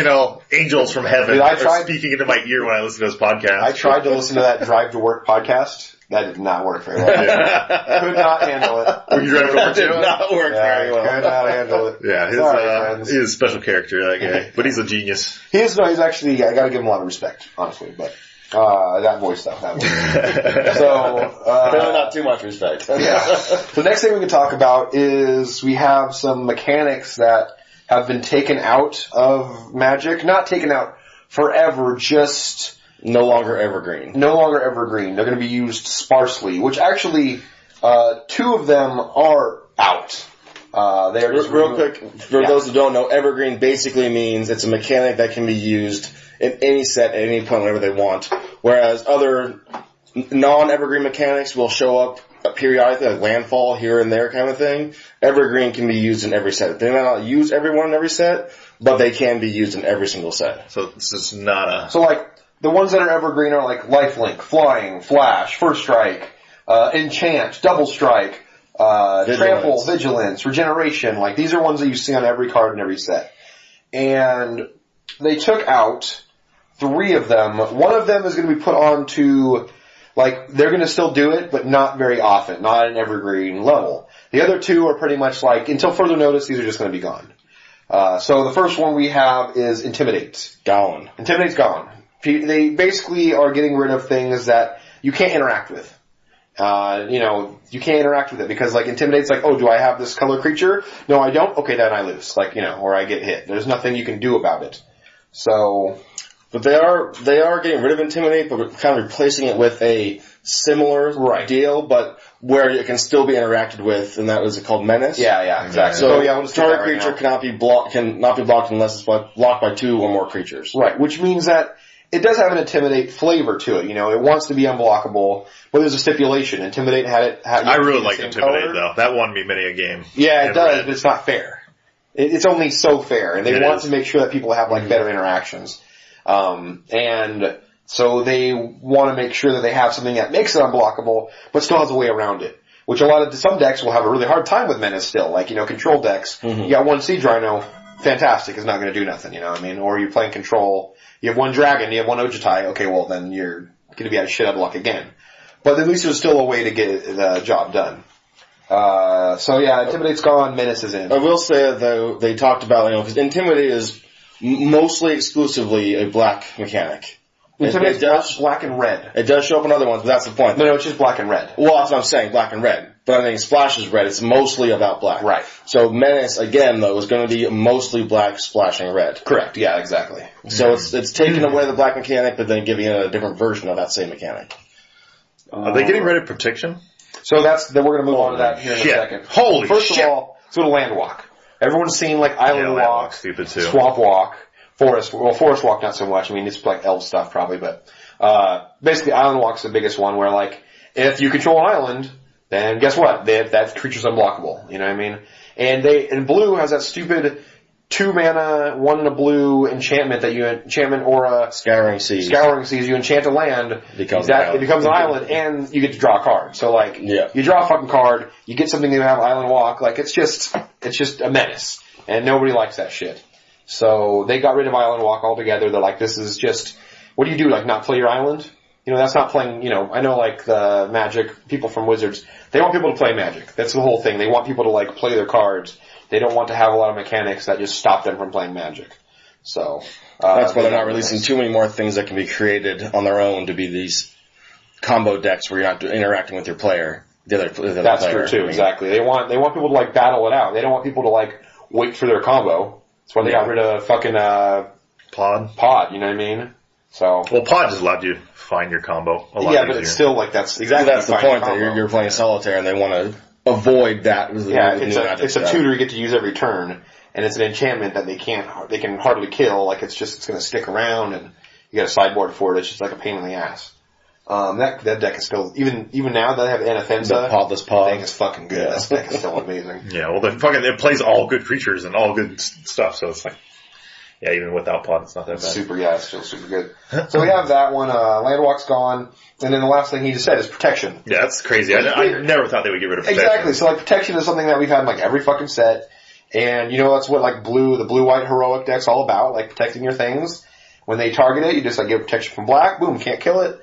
angels from heaven. Dude, are speaking into my ear when I listen to his podcast. I tried to listen to that Drive to Work podcast. That did not work very well. Could not handle it. Were you driving over to it? Did not work very well. Could not handle it. Yeah, he's a special character, that guy. But he's a genius. He's actually, I gotta give him a lot of respect, honestly, but that voice though, that voice. So, really not too much respect. Yeah. So next thing we can talk about is we have some mechanics that have been taken out of Magic. Not taken out forever, just no longer evergreen. No longer evergreen. They're going to be used sparsely, which actually, 2 of them are out. They're just real quick, for those who don't know, evergreen basically means it's a mechanic that can be used in any set at any point whenever they want. Whereas other non-evergreen mechanics will show up periodically, like landfall here and there kind of thing. Evergreen can be used in every set. They might not use every one in every set, but they can be used in every single set. So this is not a... So like, the ones that are evergreen are like Lifelink, Flying, Flash, First Strike, Enchant, Double Strike, Trample, Vigilance, Regeneration. Like, these are ones that you see on every card in every set. And they took out 3 of them. One of them is going to be put on to, like, they're going to still do it, but not very often, not at an evergreen level. The other 2 are pretty much like, until further notice, these are just going to be gone. So the first one we have is Intimidate. Gone. Intimidate's gone. They basically are getting rid of things that you can't interact with. You can't interact with it because, like, Intimidate's like, oh, do I have this color creature? No, I don't. Okay, then I lose. Like, or I get hit. There's nothing you can do about it. So, but they are getting rid of Intimidate, but kind of replacing it with a similar deal, but where it can still be interacted with, and that was called Menace. Yeah, exactly. So, target creature cannot be blocked unless it's blocked by 2 or more creatures. Right, which means that it does have an Intimidate flavor to it. It wants to be unblockable, but there's a stipulation. Intimidate had it. I really like Intimidate, though. That won me many a game. Yeah, it does, but it's not fair. It's only so fair, and they want to make sure that people have, like, better interactions. And so they want to make sure that they have something that makes it unblockable, but still has a way around it. Which some decks will have a really hard time with Menace still. Like, control decks. Mm-hmm. You got 1 Siege Rhino, fantastic, it's not going to do nothing, Or you're playing control, you have 1 Dragon, you have 1 Ojutai, okay, well then you're going to be out of shit out of luck again. But at least there's still a way to get the job done. Intimidate's gone, Menace is in. I will say, though, they talked about, because Intimidate is mostly exclusively a black mechanic. It does black and red. It does show up in other ones, but that's the point. No, it's just black and red. Well, that's what I'm saying, black and red. But I think Splash is red. It's mostly about black. Right. So Menace, again, though, is going to be mostly black splashing red. Correct. Yeah, exactly. So it's taking away the black mechanic, but then giving it a different version of that same mechanic. Are they getting rid of Protection? So we're going to move on to that here in a second. First of all, let's go to Land Walk. Everyone's seen, like, Island Walk, stupid too. Swamp Walk. Forest Walk not so much. I mean, it's like elf stuff probably, but basically Island Walk's the biggest one where like if you control an island, then guess what? That creature's unblockable. You know what I mean? And blue has that stupid 2 mana, 1 in a blue enchantment that enchantment aura. Scouring Seas. You enchant a land. It becomes an island, and you get to draw a card. So like, you draw a fucking card, you get something to have Island Walk. Like it's just a menace, and nobody likes that shit. So they got rid of Island Walk altogether. They're like, this is just, what do you do? Like not play your island? You know, that's not playing. You know, I know like the Magic people from Wizards, they want people to play Magic. That's the whole thing. They want people to like play their cards. They don't want to have a lot of mechanics that just stop them from playing Magic. So that's why they're not releasing too many more things that can be created on their own to be these combo decks where you're not interacting with your player. That's true too. Exactly. They want people to like battle it out. They don't want people to like wait for their combo. That's why they got rid of fucking Pod. You know what I mean? So Pod just allowed you to find your combo a lot easier. But it's still like that's the point that you're playing solitaire and they want to avoid that. It's a tutor you get to use every turn, and it's an enchantment that they can hardly kill. Like it's going to stick around, and you got a sideboard for it. It's just like a pain in the ass. That deck is still even now that I have Anathensa, the Podless Pod thing is fucking good. That deck is still amazing. Yeah, well, it plays all good creatures and all good stuff, so it's like. Yeah, even without Pod, it's not that bad. It's still super good. So we have that one, Landwalk's gone, and then the last thing he just said is protection. Yeah, that's crazy. I never thought they would get rid of protection. Exactly, so like protection is something that we've had in like every fucking set, and you know that's what like the blue-white heroic deck's all about, like protecting your things. When they target it, you just like give protection from black, boom, can't kill it,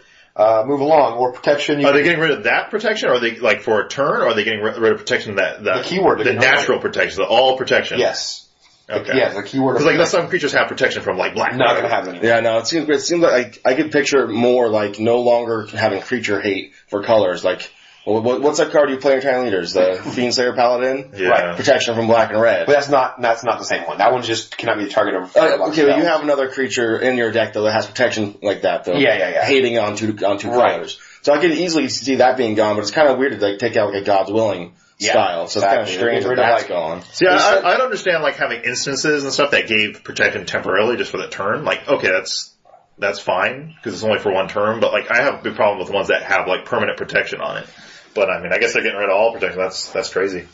move along, or protection. Are they getting rid of that protection, or are they like for a turn, or are they getting rid of protection the keyword, the natural protection, the all protection? Yes. Okay. Yeah, the keyword. Because like some creatures have protection from like black. Not gonna have any. Yeah, no. It seems like I could picture more like no longer having creature hate for colors. Like, what's that card you play in Tiny Leaders? The Fiendslayer Paladin. Yeah. Right. Protection from black and red. But that's not the same one. That one just cannot be the target of. Okay, but you have another creature in your deck though that has protection like that though. Yeah. Hating on two colors. So I could easily see that being gone, but it's kind of weird to like take out like a God's Willing style. So it's kind of strange that that's gone. See, I'd understand like having instances and stuff that gave protection temporarily just for the turn. Like, okay, that's fine because it's only for one turn. But like, I have a big problem with the ones that have like permanent protection on it. But I mean, I guess they're getting rid of all protection. That's crazy.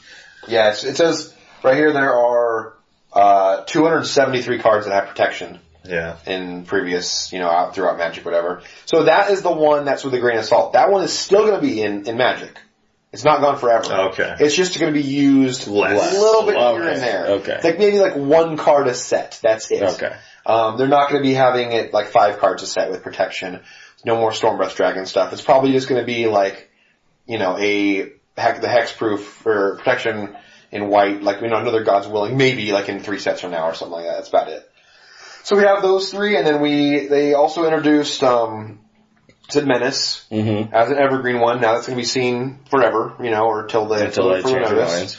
Yeah, it says right here there are 273 cards that have protection. Yeah. In previous, throughout Magic, whatever. So that is the one that's with a grain of salt. That one is still going to be in Magic. It's not gone forever. Okay. It's just going to be used a little bit here and there. Okay. It's like maybe like 1 card a set. That's it. Okay. They're not going to be having it like 5 cards a set with protection. No more Stormbreath Dragon stuff. It's probably just going to be like, the hexproof or protection in white, like, another God's Willing, maybe like in 3 sets from now or something like that. That's about it. So we have those 3, and then they also introduced, Sid Menace as an evergreen one. Now that's going to be seen forever, or until they change the lines.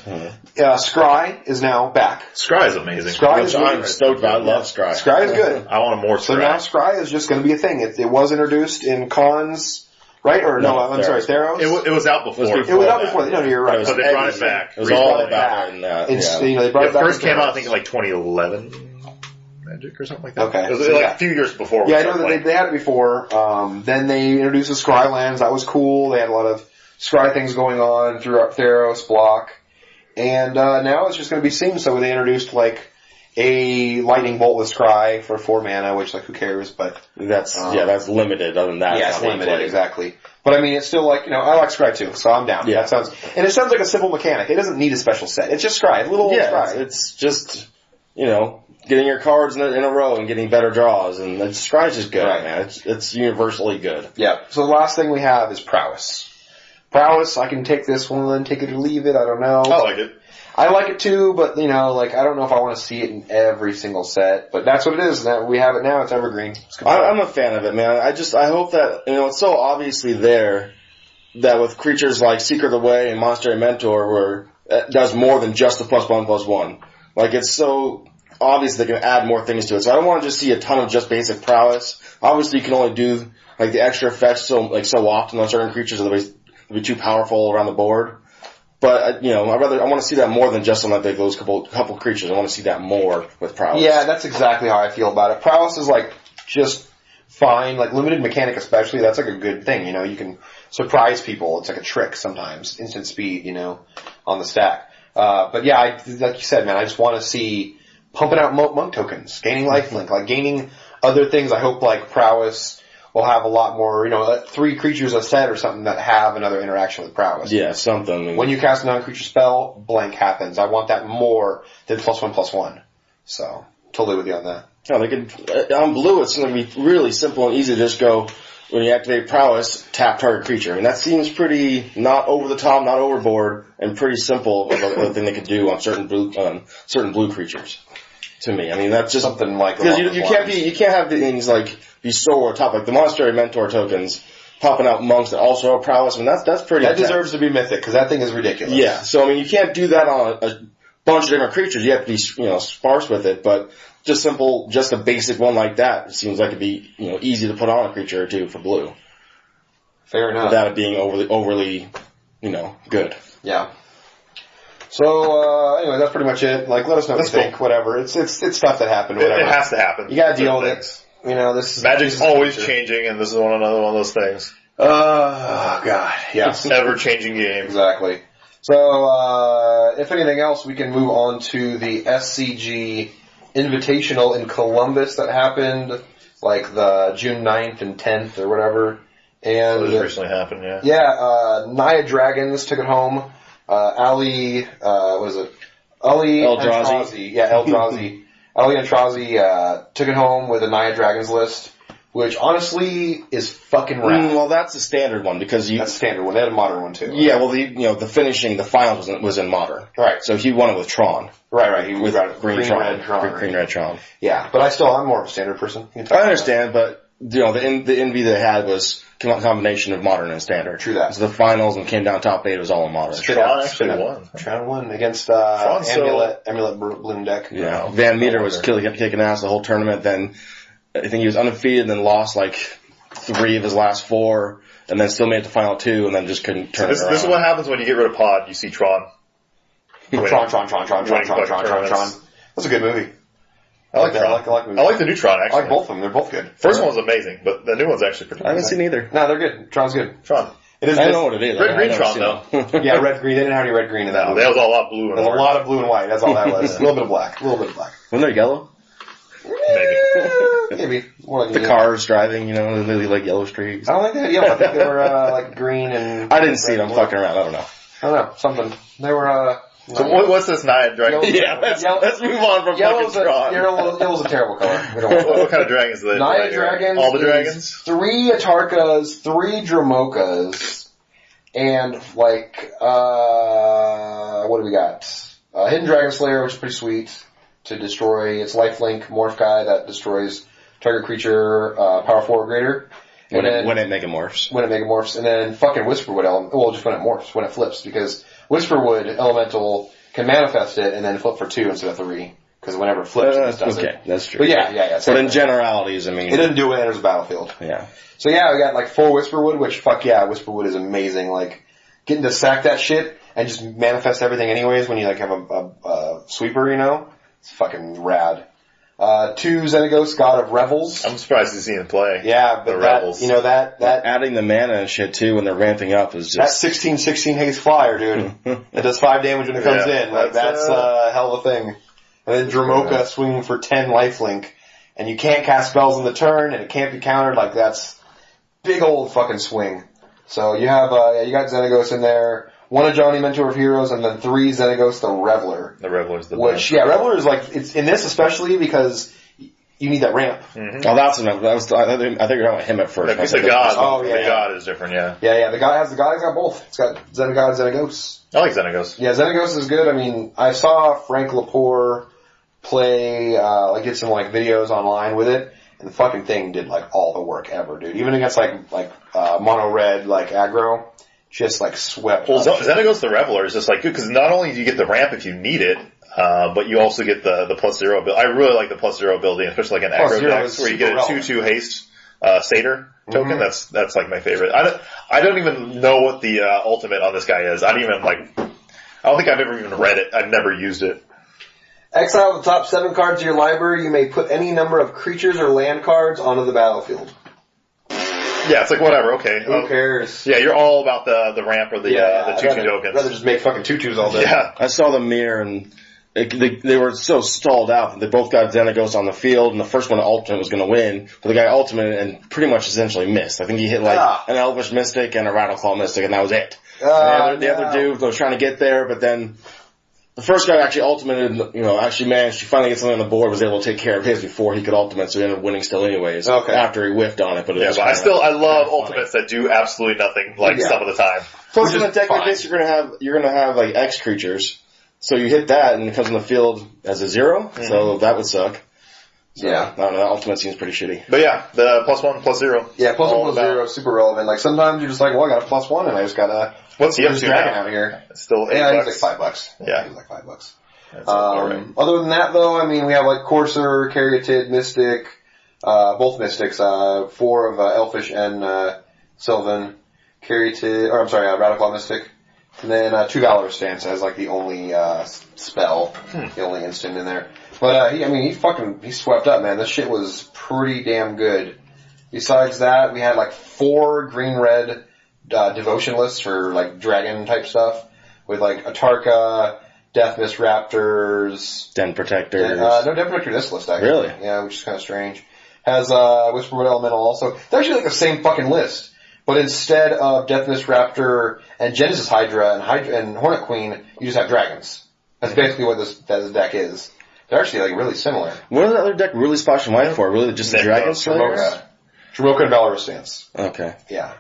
Scry is now back. Scry is amazing. Scry is I'm stoked about. I love Scry. Scry is good. I want more Scry. So now Scry is just going to be a thing. It was introduced in cons, right? Or no, I'm sorry, Theros. It was out before. It was out before. No, you're right. But they brought it back. It was all about they brought it back. It first came out, I think, in like 2011. Magic or something like that. Okay. It was like a few years before. Yeah, I know that they had it before. Then they introduced the Scry lands. That was cool. They had a lot of Scry things going on throughout Theros block. And now it's just going to be seen. So they introduced like a lightning bolt with Scry for 4 mana, which like who cares? But that's limited. Other than that, it's limited exactly. But I mean, it's still like I like Scry too, so I'm down. Yeah, it sounds like a simple mechanic. It doesn't need a special set. It's just Scry, little old Scry. It's just getting your cards in a row and getting better draws, and Scry's just good, man. It's universally good. Yeah. So the last thing we have is Prowess. Prowess, I can take this one, take it or leave it. I don't know. I like it. I like it too, but I don't know if I want to see it in every single set. But that's what it is. Now we have it now. It's evergreen. I'm a fan of it, man. I hope that it's so obviously there that with creatures like Seeker of the Way and Monastery Mentor, where it does more than just the +1/+1. Like it's so obvious they can add more things to it. So I don't want to just see a ton of just basic prowess. Obviously, you can only do like the extra effects so often on certain creatures, otherwise it'll be too powerful around the board. But I want to see that more than just on like those couple creatures. I want to see that more with prowess. Yeah, that's exactly how I feel about it. Prowess is like just fine, like limited mechanic especially. That's like a good thing. You can surprise people. It's like a trick sometimes. Instant speed, on the stack. But yeah, like you said, man, I just want to see pumping out monk tokens, gaining lifelink, like gaining other things. I hope like prowess will have a lot more, 3 creatures a set or something that have another interaction with prowess. Yeah, something. When you cast a non-creature spell, blank happens. I want that more than +1/+1. So, totally with you on that. Yeah, they could, on blue, it's going to be really simple and easy to just go, when you activate prowess, tap target creature. I mean, that seems pretty not over the top, not overboard, and pretty simple of a thing they could do on certain blue creatures. To me, I mean, that's just something like because you can't have things like be so over top, like the Monastery Mentor tokens popping out monks that also have prowess. I mean, that's pretty. That deserves to be mythic because that thing is ridiculous. Yeah, so I mean, you can't do that on a bunch of different creatures. You have to be sparse with it, but just a basic one like that, it seems like it'd be easy to put on a creature or two for blue. Fair enough. Without it being overly good. Yeah. So, anyway, that's pretty much it. Like, let us know what you think. Whatever. It's stuff that happened. Whatever. It has to happen. You gotta deal with it. This Magic's always changing, and this is another one of those things. Oh, God. Yeah. It's never changing game. Exactly. So, if anything else, we can move on to the SCG Invitational in Columbus that happened, like the June 9th and 10th or whatever. And it recently happened, yeah. Yeah, Naya Dragons took it home. Ali, what is it? Ali Eldrazi. Yeah, Eldrazi. Ali Eldrazi, took it home with a Naya Dragons list, which honestly is fucking rad. Well, that's the standard one because that's the standard one. They had a modern one too. Right? Yeah, well, the finishing, the finals was in modern. Right. So he won it with Tron. Right. He with green red Tron. Green red Tron. Yeah, but I'm more of a standard person. I understand, but the envy they had was a combination of modern and standard. True that. So the finals and came down top 8 was all in modern. Tron actually won. Tron won against Amulet Bloom deck. Yeah, Van Meter was kicking ass the whole tournament. Then I think he was undefeated, then lost like 3 of his last 4, and then still made it to final 2, and then just couldn't turn it around. This is what happens when you get rid of Pod. You see Tron. Tron. That's a good movie. I like Tron. I like movies. I like the new Tron, actually. I like both of them. They're both good. First one's amazing, but the new one's actually pretty good. I haven't seen either. No, they're good. Tron's good. Tron. It is. I know what it is. Red-green Tron, though. Yeah, red-green. They didn't have any red-green in that movie. There was a lot of blue and There's orange. a lot of blue and white. That's all that was. A little bit of black. Wasn't there yellow? Maybe. More like the cars driving, really like yellow streaks. I don't think they had yellow. I think they were like green and... I didn't see it. I'm fucking around. I don't know. Something. They were... So what's this Naya dragon? Yeah, let's move on from fucking Tron. Yellow's a terrible color. We don't what kind of dragons are they? Naya dragons. All the dragons? 3 Atarkas, 3 Dromokas, and like, what do we got? Hidden Dragon Slayer, which is pretty sweet to destroy. It's lifelink morph guy that destroys target creature, power 4 or greater. When it megamorphs. When it megamorphs, and then fucking Whisperwood just when it morphs, when it flips, because Whisperwood Elemental can manifest it and then flip for 2 instead of 3. Because whenever it flips, it just does it. Okay, that's true. But yeah. But in generalities, I mean... It doesn't do it when it enters the battlefield. Yeah. So yeah, we got like 4 Whisperwood, which fuck yeah, Whisperwood is amazing. Like, getting to sack that shit and just manifest everything anyways when you like have a sweeper, It's fucking rad. 2 Xenagos, God of Revels. I'm surprised to see him play. Yeah, but Revels. that adding the mana and shit too when they're ramping up is just... That 16/16 haste flyer, dude. It does 5 damage when it comes in. Like, that's a hell of a thing. And then Dromoka swinging for 10 lifelink. And you can't cast spells on the turn, and it can't be countered. Like, that's big old fucking swing. So you have, you got Xenagos in there. 1 Ajani Mentor of Heroes, and then 3 Xenagos the Reveler. The Reveler's the best. Reveler is like, it's in this especially because you need that ramp. Mm-hmm. Oh, that's enough. I think you're talking about him at first. It's the God. The God is different, yeah. Yeah, the guy's got both. It's got Xenagod and Xenagos. I like Xenagos. Yeah, Xenagos is good. I mean, I saw Frank Lepore play, did some videos online with it, and the fucking thing did all the work ever, dude. Even against mono red, aggro. Just swept. Well, Xenagos the Reveler is just good because not only do you get the ramp if you need it, but you also get the +0 ability. I really like the +0 ability, especially an aggro decks where you get a 2/2 haste satyr token. Mm-hmm. That's my favorite. I don't even know what the ultimate on this guy is. I don't even I don't think I've ever even read it. I've never used it. Exile the top 7 cards of your library. You may put any number of creatures or land cards onto the battlefield. Yeah, it's like whatever. Okay. Who cares? Yeah, you're all about the ramp or the 2/2 tokens. I'd rather just make fucking 2/2s all day. Yeah. I saw the mirror and they were so stalled out that they both got Xenagos on the field, and the first one, Ultimate, was going to win, but the guy Ultimate and pretty much essentially missed. I think he hit an Elvish Mystic and a Rattleclaw Mystic, and that was it. The other dude was trying to get there, but then the first guy actually ultimated, actually managed to finally get something on the board, was able to take care of his before he could ultimate, so he ended up winning still anyways. Okay. After he whiffed on it, but it was I love ultimates that do absolutely nothing some of the time. Plus in a deck like this, you're gonna have like X creatures. So you hit that and it comes on the field as a 0, so that would suck. So, I don't know, that ultimate seems pretty shitty. But yeah, the +1, +0. Yeah, +1, +0 is super relevant. Like sometimes you're just like, well, I got a +1 and I just gotta what's he up to dragon now? out here. It's still $8. Yeah, he's like $5. Yeah. He's like $5. That's all right. Other than that though, I mean we have like Courser, Caryatid, Mystic, both Mystics, 4 of Elfish and Sylvan, Caryatid, Rattleclaw Mystic. And then $2 stance has like the only spell, the only instant in there. But he swept up, man. This shit was pretty damn good. Besides that, we had like 4 green-red devotion lists for like dragon type stuff with like Atarka, Death Mist Raptors, Den Protectors. No Den Protector this list actually. Really? Yeah, which is kind of strange. Has Whisperwood Elemental also. It's actually like the same fucking list. But instead of Death Mist Raptor and Genesis Hydra and Hornet Queen, you just have dragons. That's basically what this deck is. They're actually like really similar. What is that other deck really splashing white for? Really just the Dragon Slayers? Jamoka and Valorous Stance. Okay. Yeah.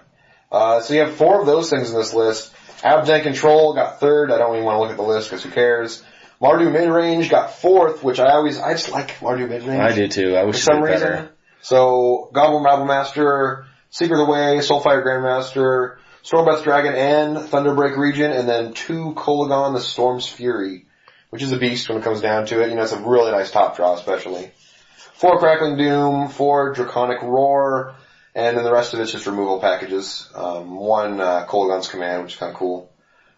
So you have 4 of those things in this list. Abden Control got 3rd. I don't even want to look at the list because who cares. Mardu Midrange got 4th, which I just like Mardu Midrange. I do too. I wish for some it did reason. better. So Goblin Rabblemaster, Seeker of the Way, Soulfire Grandmaster, Stormbreath Dragon, and Thunderbreak Regent, and then 2 Kolagon the Storm's Fury, which is a beast when it comes down to it. It's a really nice top draw, especially. 4 Crackling Doom, 4 Draconic Roar, and then the rest of it's just removal packages. 1 Kolagon's Command, which is kind of cool.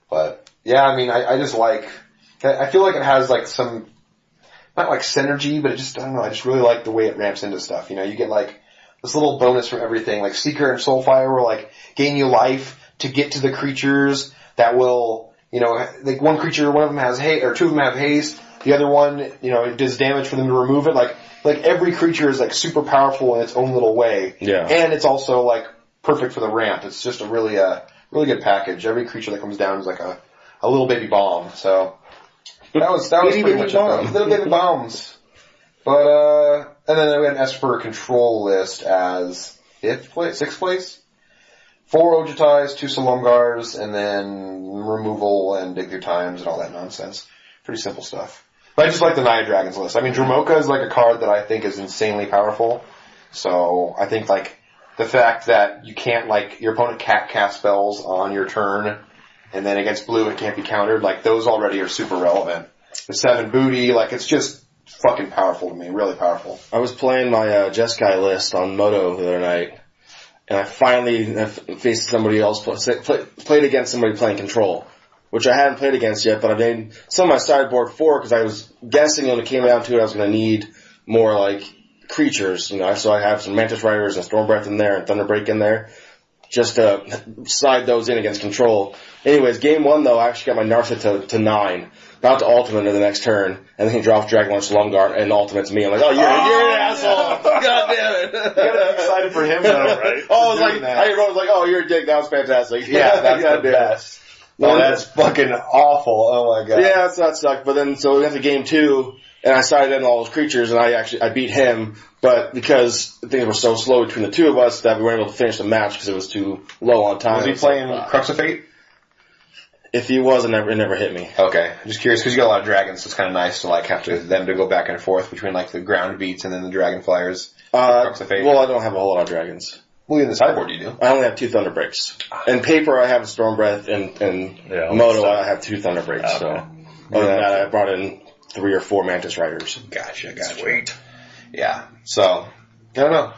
But yeah, I just like. I feel like it has like some, not like synergy, but I just really like the way it ramps into stuff. You get like this little bonus from everything, like Seeker and Soulfire will like gain you life to get to the creatures that will, like one creature, one of them has haste, or 2 of them have haste, the other one, it does damage for them to remove it. Like every creature is like super powerful in its own little way. Yeah. And it's also like perfect for the ramp. It's just a really good package. Every creature that comes down is like a little baby bomb. So that was pretty much it. Little baby bombs. But, and then we had an Esper control list as 6th place. 4 Ojutais, 2 Salomgars, and then removal and dig through times and all that nonsense. Pretty simple stuff. But I just like the Naya Dragons list. Dromoka is like a card that I think is insanely powerful. So I think like the fact that you can't your opponent can't cast spells on your turn, and then against blue it can't be countered, like those already are super relevant. The 7 Booty, it's just fucking powerful to me, really powerful. I was playing my Jeskai list on Moto the other night, and I finally faced somebody else, played against somebody playing Control, which I hadn't played against yet, but I made some of my sideboard for because I was guessing when it came down to it I was going to need more creatures, so I have some Mantis Riders and Stormbreath in there and Thunderbreak in there, just to slide those in against Control. Anyways, game 1 though, I actually got my Narset to 9. About to ultimate in the next turn, and then he drops Dragon Launch Slumguard and ultimates me. I'm like, you're an asshole! God damn it! You gotta be excited for him though, right? I wrote you're a dick, that was fantastic. Yeah, that's the best. No, that's fucking awful. Oh my god. Yeah, that sucked. But then, so we got to game 2, and I sided in all those creatures, and I beat him, but because things were so slow between the 2 of us that we weren't able to finish the match because it was too low on time. Was he playing Crux of Fate? If he was, it never hit me. Okay. I'm just curious, because you got a lot of dragons, so it's kind of nice to have them to go back and forth between the ground beats and then the dragon flyers. Crux of Fate. Well, I don't have a whole lot of dragons. Well, in the sideboard you do. I only have 2 Thunderbreaks. In paper, I have a Stormbreath, and Moto, I have 2 Thunderbreaks. Okay. So, other than that, I brought in 3 or 4 Mantis Riders. Gotcha. Sweet. Yeah. So, I don't know.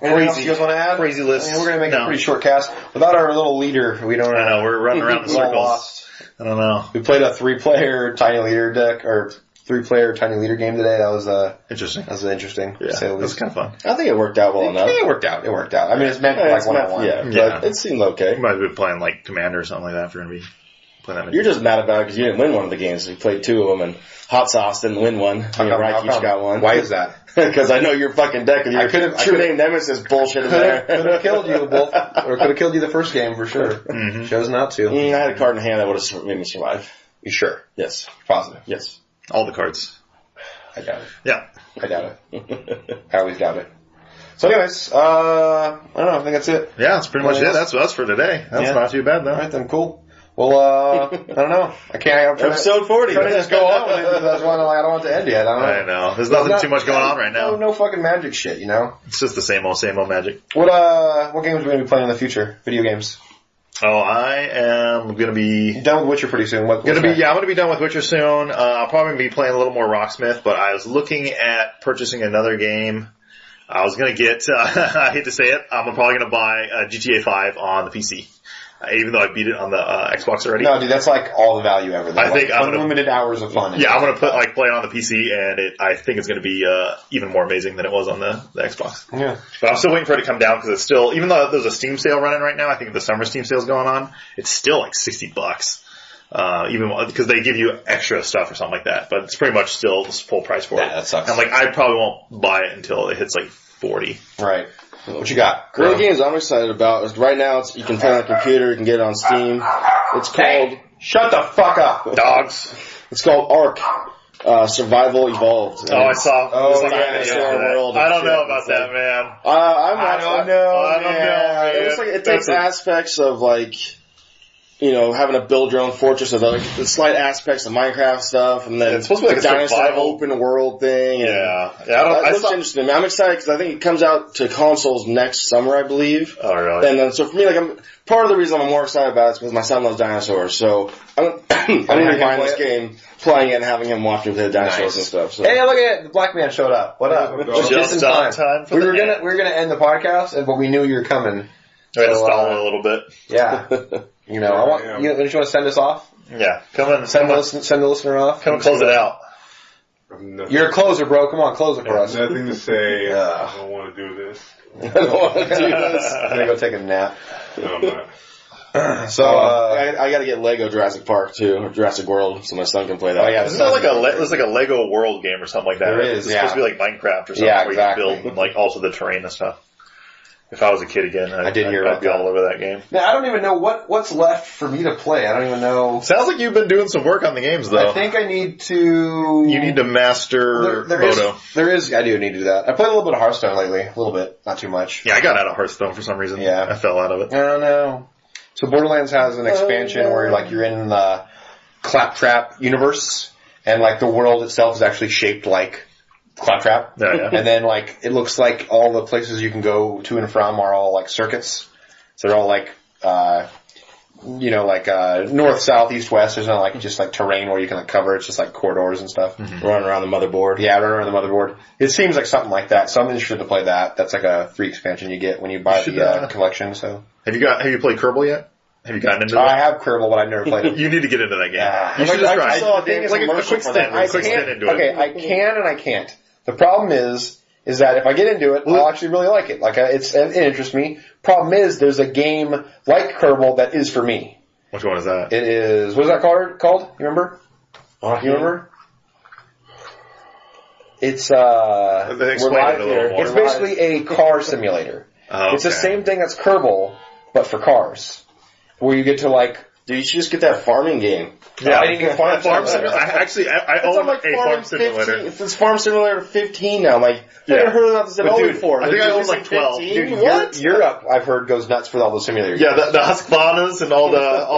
Anything else you guys want to add? Crazy list. I mean, we're going to make a pretty short cast. Without our little leader, we don't. I know we're running around in circles. Lost. I don't know. We played a 3-player tiny leader deck or 3-player tiny leader game today. That was interesting. That was interesting. Yeah, that was kind of fun. I think it worked out well enough. It worked out. I mean, it's meant for like 1-on-1. Yeah, but it seemed okay. You might have been playing like Commander or something like that if you're going to be playing that. You're just mad about it because you didn't win one of the games. You played 2 of them, and Hot Sauce didn't win one. Ryke each got one. Why is that? Because I know your fucking deck and your true name Nemesis bullshit in there. Could have killed you, Wolf. Or could have killed you the first game for sure. Mm-hmm. Chose not to. I had a card in hand that would have made me survive. You sure? Yes. Positive. Yes. All the cards. I doubt it. Yeah. I doubt it. I always doubt it. So anyways, I don't know. I think that's it. Yeah, that's pretty much it. That's us for today. That's not too bad though. All right, then cool. Well, I don't know. I can't. Episode 40. I'm trying to just go on with it because I don't want it to end yet. I know. There's nothing too much going on right now. No fucking magic shit, you know? It's just the same old magic. What games are we going to be playing in the future? Video games. Oh, I am going to be done with Witcher pretty soon. I'm going to be done with Witcher soon. I'll probably be playing a little more Rocksmith, but I was looking at purchasing another game. I was going to get, I hate to say it, I'm probably going to buy GTA 5 on the PC. Even though I beat it on the Xbox already. No, dude, that's like all the value ever. I think unlimited hours of fun. Yeah, I'm going to play it on the PC, and I think it's going to be even more amazing than it was on the Xbox. Yeah. But I'm still waiting for it to come down because it's still, even though there's a Steam sale running right now, I think the summer Steam sale's going on, it's still like $60. Even because they give you extra stuff or something like that, but it's pretty much still full price for it. Yeah, that sucks. I'm like, I probably won't buy it until it hits like 40. Right. What you got? One of the games I'm excited about is right now you can play it on a computer, you can get it on Steam. It's called shut the fuck up, dogs. It's called Ark. Survival Evolved. I saw. World. I don't know about that, man. I don't know. Man. It looks like it takes aspects of like, you know, having to build your own fortress of like the slight aspects of Minecraft stuff, and then it's supposed to be like the a dinosaur survival open world thing. Yeah. It looks interesting. I'm excited because I think it comes out to consoles next summer, I believe. Oh, really? And then, so for me, like, part of the reason I'm more excited about it is because my son loves dinosaurs. So I'm going to be buying this game, playing it, and having him watch me play the dinosaurs and stuff. So. Hey, look at it! The black man showed up. What up? Just in time for we were gonna end the podcast, but we knew you were coming. We had to stall a little bit. Yeah. You know, don't you want to send us off? Yeah, come on. Send the listener off. Come and close it out. You're a closer, bro. Come on, close it for us. Nothing to say. I don't want to do this. I'm gonna go take a nap. No, I'm not. So I got to get Lego Jurassic Park too, or Jurassic World, so my son can play that. Oh yeah, isn't there like a Lego World game or something like that? There is. It's supposed to be like Minecraft or something. Yeah, where exactly. you can build like also the terrain and stuff. If I was a kid again, I'd be all over that game. Now, I don't even know what's left for me to play. I don't even know. Sounds like you've been doing some work on the games, though. I think I need to. You need to master Moto. I do need to do that. I played a little bit of Hearthstone lately. A little bit, not too much. Yeah, I got out of Hearthstone for some reason. Yeah. I fell out of it. I don't know. So Borderlands has an expansion where you're in the Claptrap universe, and like the world itself is actually shaped like Claptrap. Yeah. And then like it looks like all the places you can go to and from are all like circuits. So they're all like north, south, east, west. There's not like just like terrain where you can like cover. It's just like corridors and stuff. Mm-hmm. Running around the motherboard. Yeah, running around the motherboard. It seems like something like that. So I'm interested to play that. That's like a free expansion you get when you buy the collection. So have you played Kerbal yet? Have you gotten into that? I have Kerbal, but I've never played it. You need to get into that game. You should like, just try. I saw a thing like a quick stint into it. Okay, I can and I can't. The problem is that if I get into it, I'll actually really like it. Like it interests me. Problem is, there's a game like Kerbal that is for me. Which one is that? It is. What is that called? You remember? You remember? It's It's basically a car simulator. Okay. It's the same thing as Kerbal, but for cars, where you get to like. Dude, you should just get that farming game. Yeah, I didn't get farm simulator. I own a farm simulator. It's Farm Simulator 15 now. Like, I haven't heard about this at all before. I think I own like 12. Dude, what? Europe, I've heard, goes nuts for all the simulators. Yeah, the Husqvarnas and all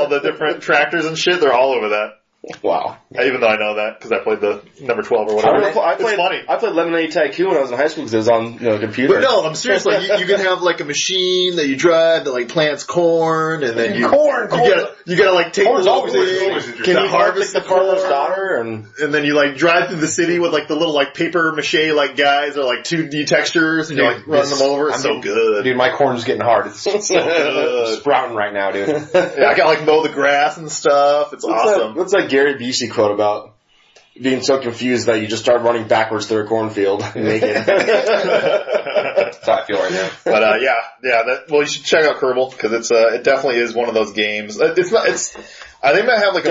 the different tractors and shit, they're all over that. Wow. Even though I know that because I played the number 12 or whatever. It's funny. I played Lemonade Tycoon when I was in high school because it was on computer. But no, I'm serious. Like you can have like a machine that you drive that like plants corn, and then you gotta like take Corn's the always interesting. Can you harvest the farmer's daughter and then you like drive through the city with like the little like paper mache like guys or like 2D textures, and you like run them over. It's so good, dude. My corn's getting hard. It's so good. Sprouting right now, dude. Yeah, I got like mow the grass and stuff. It's awesome. What's that Gary Busey quote about being so confused that you just start running backwards through a cornfield naked? That's how I feel right now. But well, you should check out Kerbal because it definitely is one of those games. I think it might have like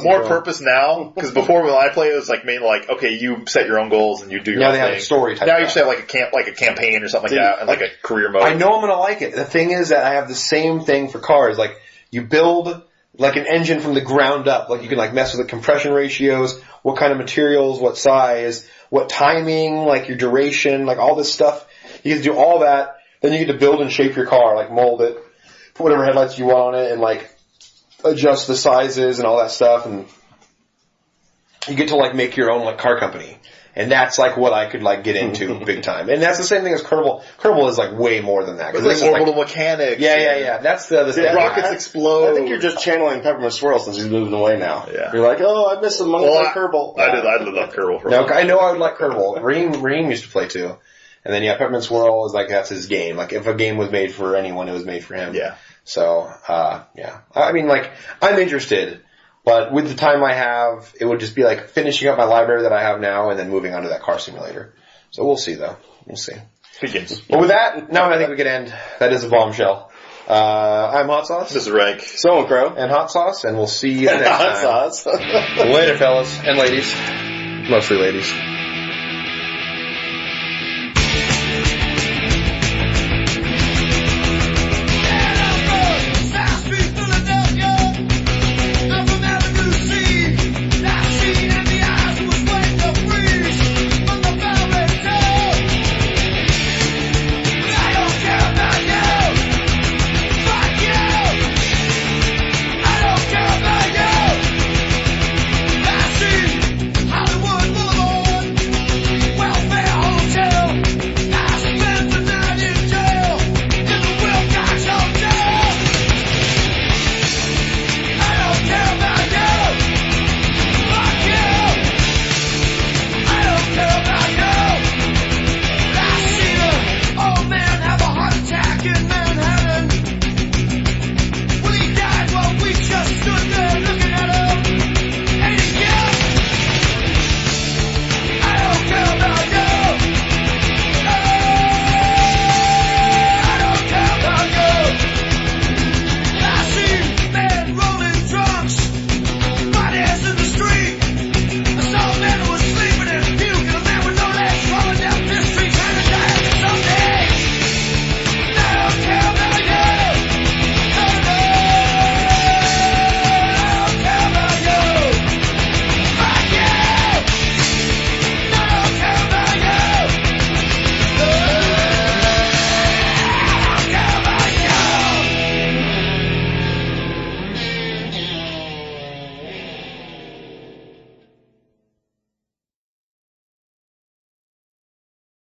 more purpose now because before when I played it was like mainly like okay, you set your own goals and you do your own thing. Now they have a story type. Now you should have like a campaign or something like that and like a career mode. I know I'm gonna like it. The thing is that I have the same thing for cars. Like you build like an engine from the ground up. Like you can like mess with the compression ratios, what kind of materials, what size, what timing, like your duration, like all this stuff. You get to do all that. Then you get to build and shape your car, like mold it, put whatever headlights you want on it, and like adjust the sizes and all that stuff. And you get to like make your own like car company. And that's like what I could like get into big time. And that's the same thing as Kerbal. Kerbal is like way more than that. It's like orbital mechanics. Yeah. That's the rockets explode. I think you're just channeling Peppermint Swirl since he's moving away now. Yeah. You're like, oh, I miss some money like Kerbal. I love Kerbal for a while. I know I would like Kerbal. Reem used to play too. And then Peppermint Swirl is like that's his game. Like if a game was made for anyone, it was made for him. Yeah. So I mean like I'm interested. But with the time I have, it would just be like finishing up my library that I have now and then moving on to that car simulator. So we'll see though. We'll see. Good games. But with that, now I think we can end. That is a bombshell. I'm Hot Sauce. This is Ryke. Samhain Crow. And Hot Sauce, and we'll see you next time. Hot Sauce. Later, fellas and ladies. Mostly ladies.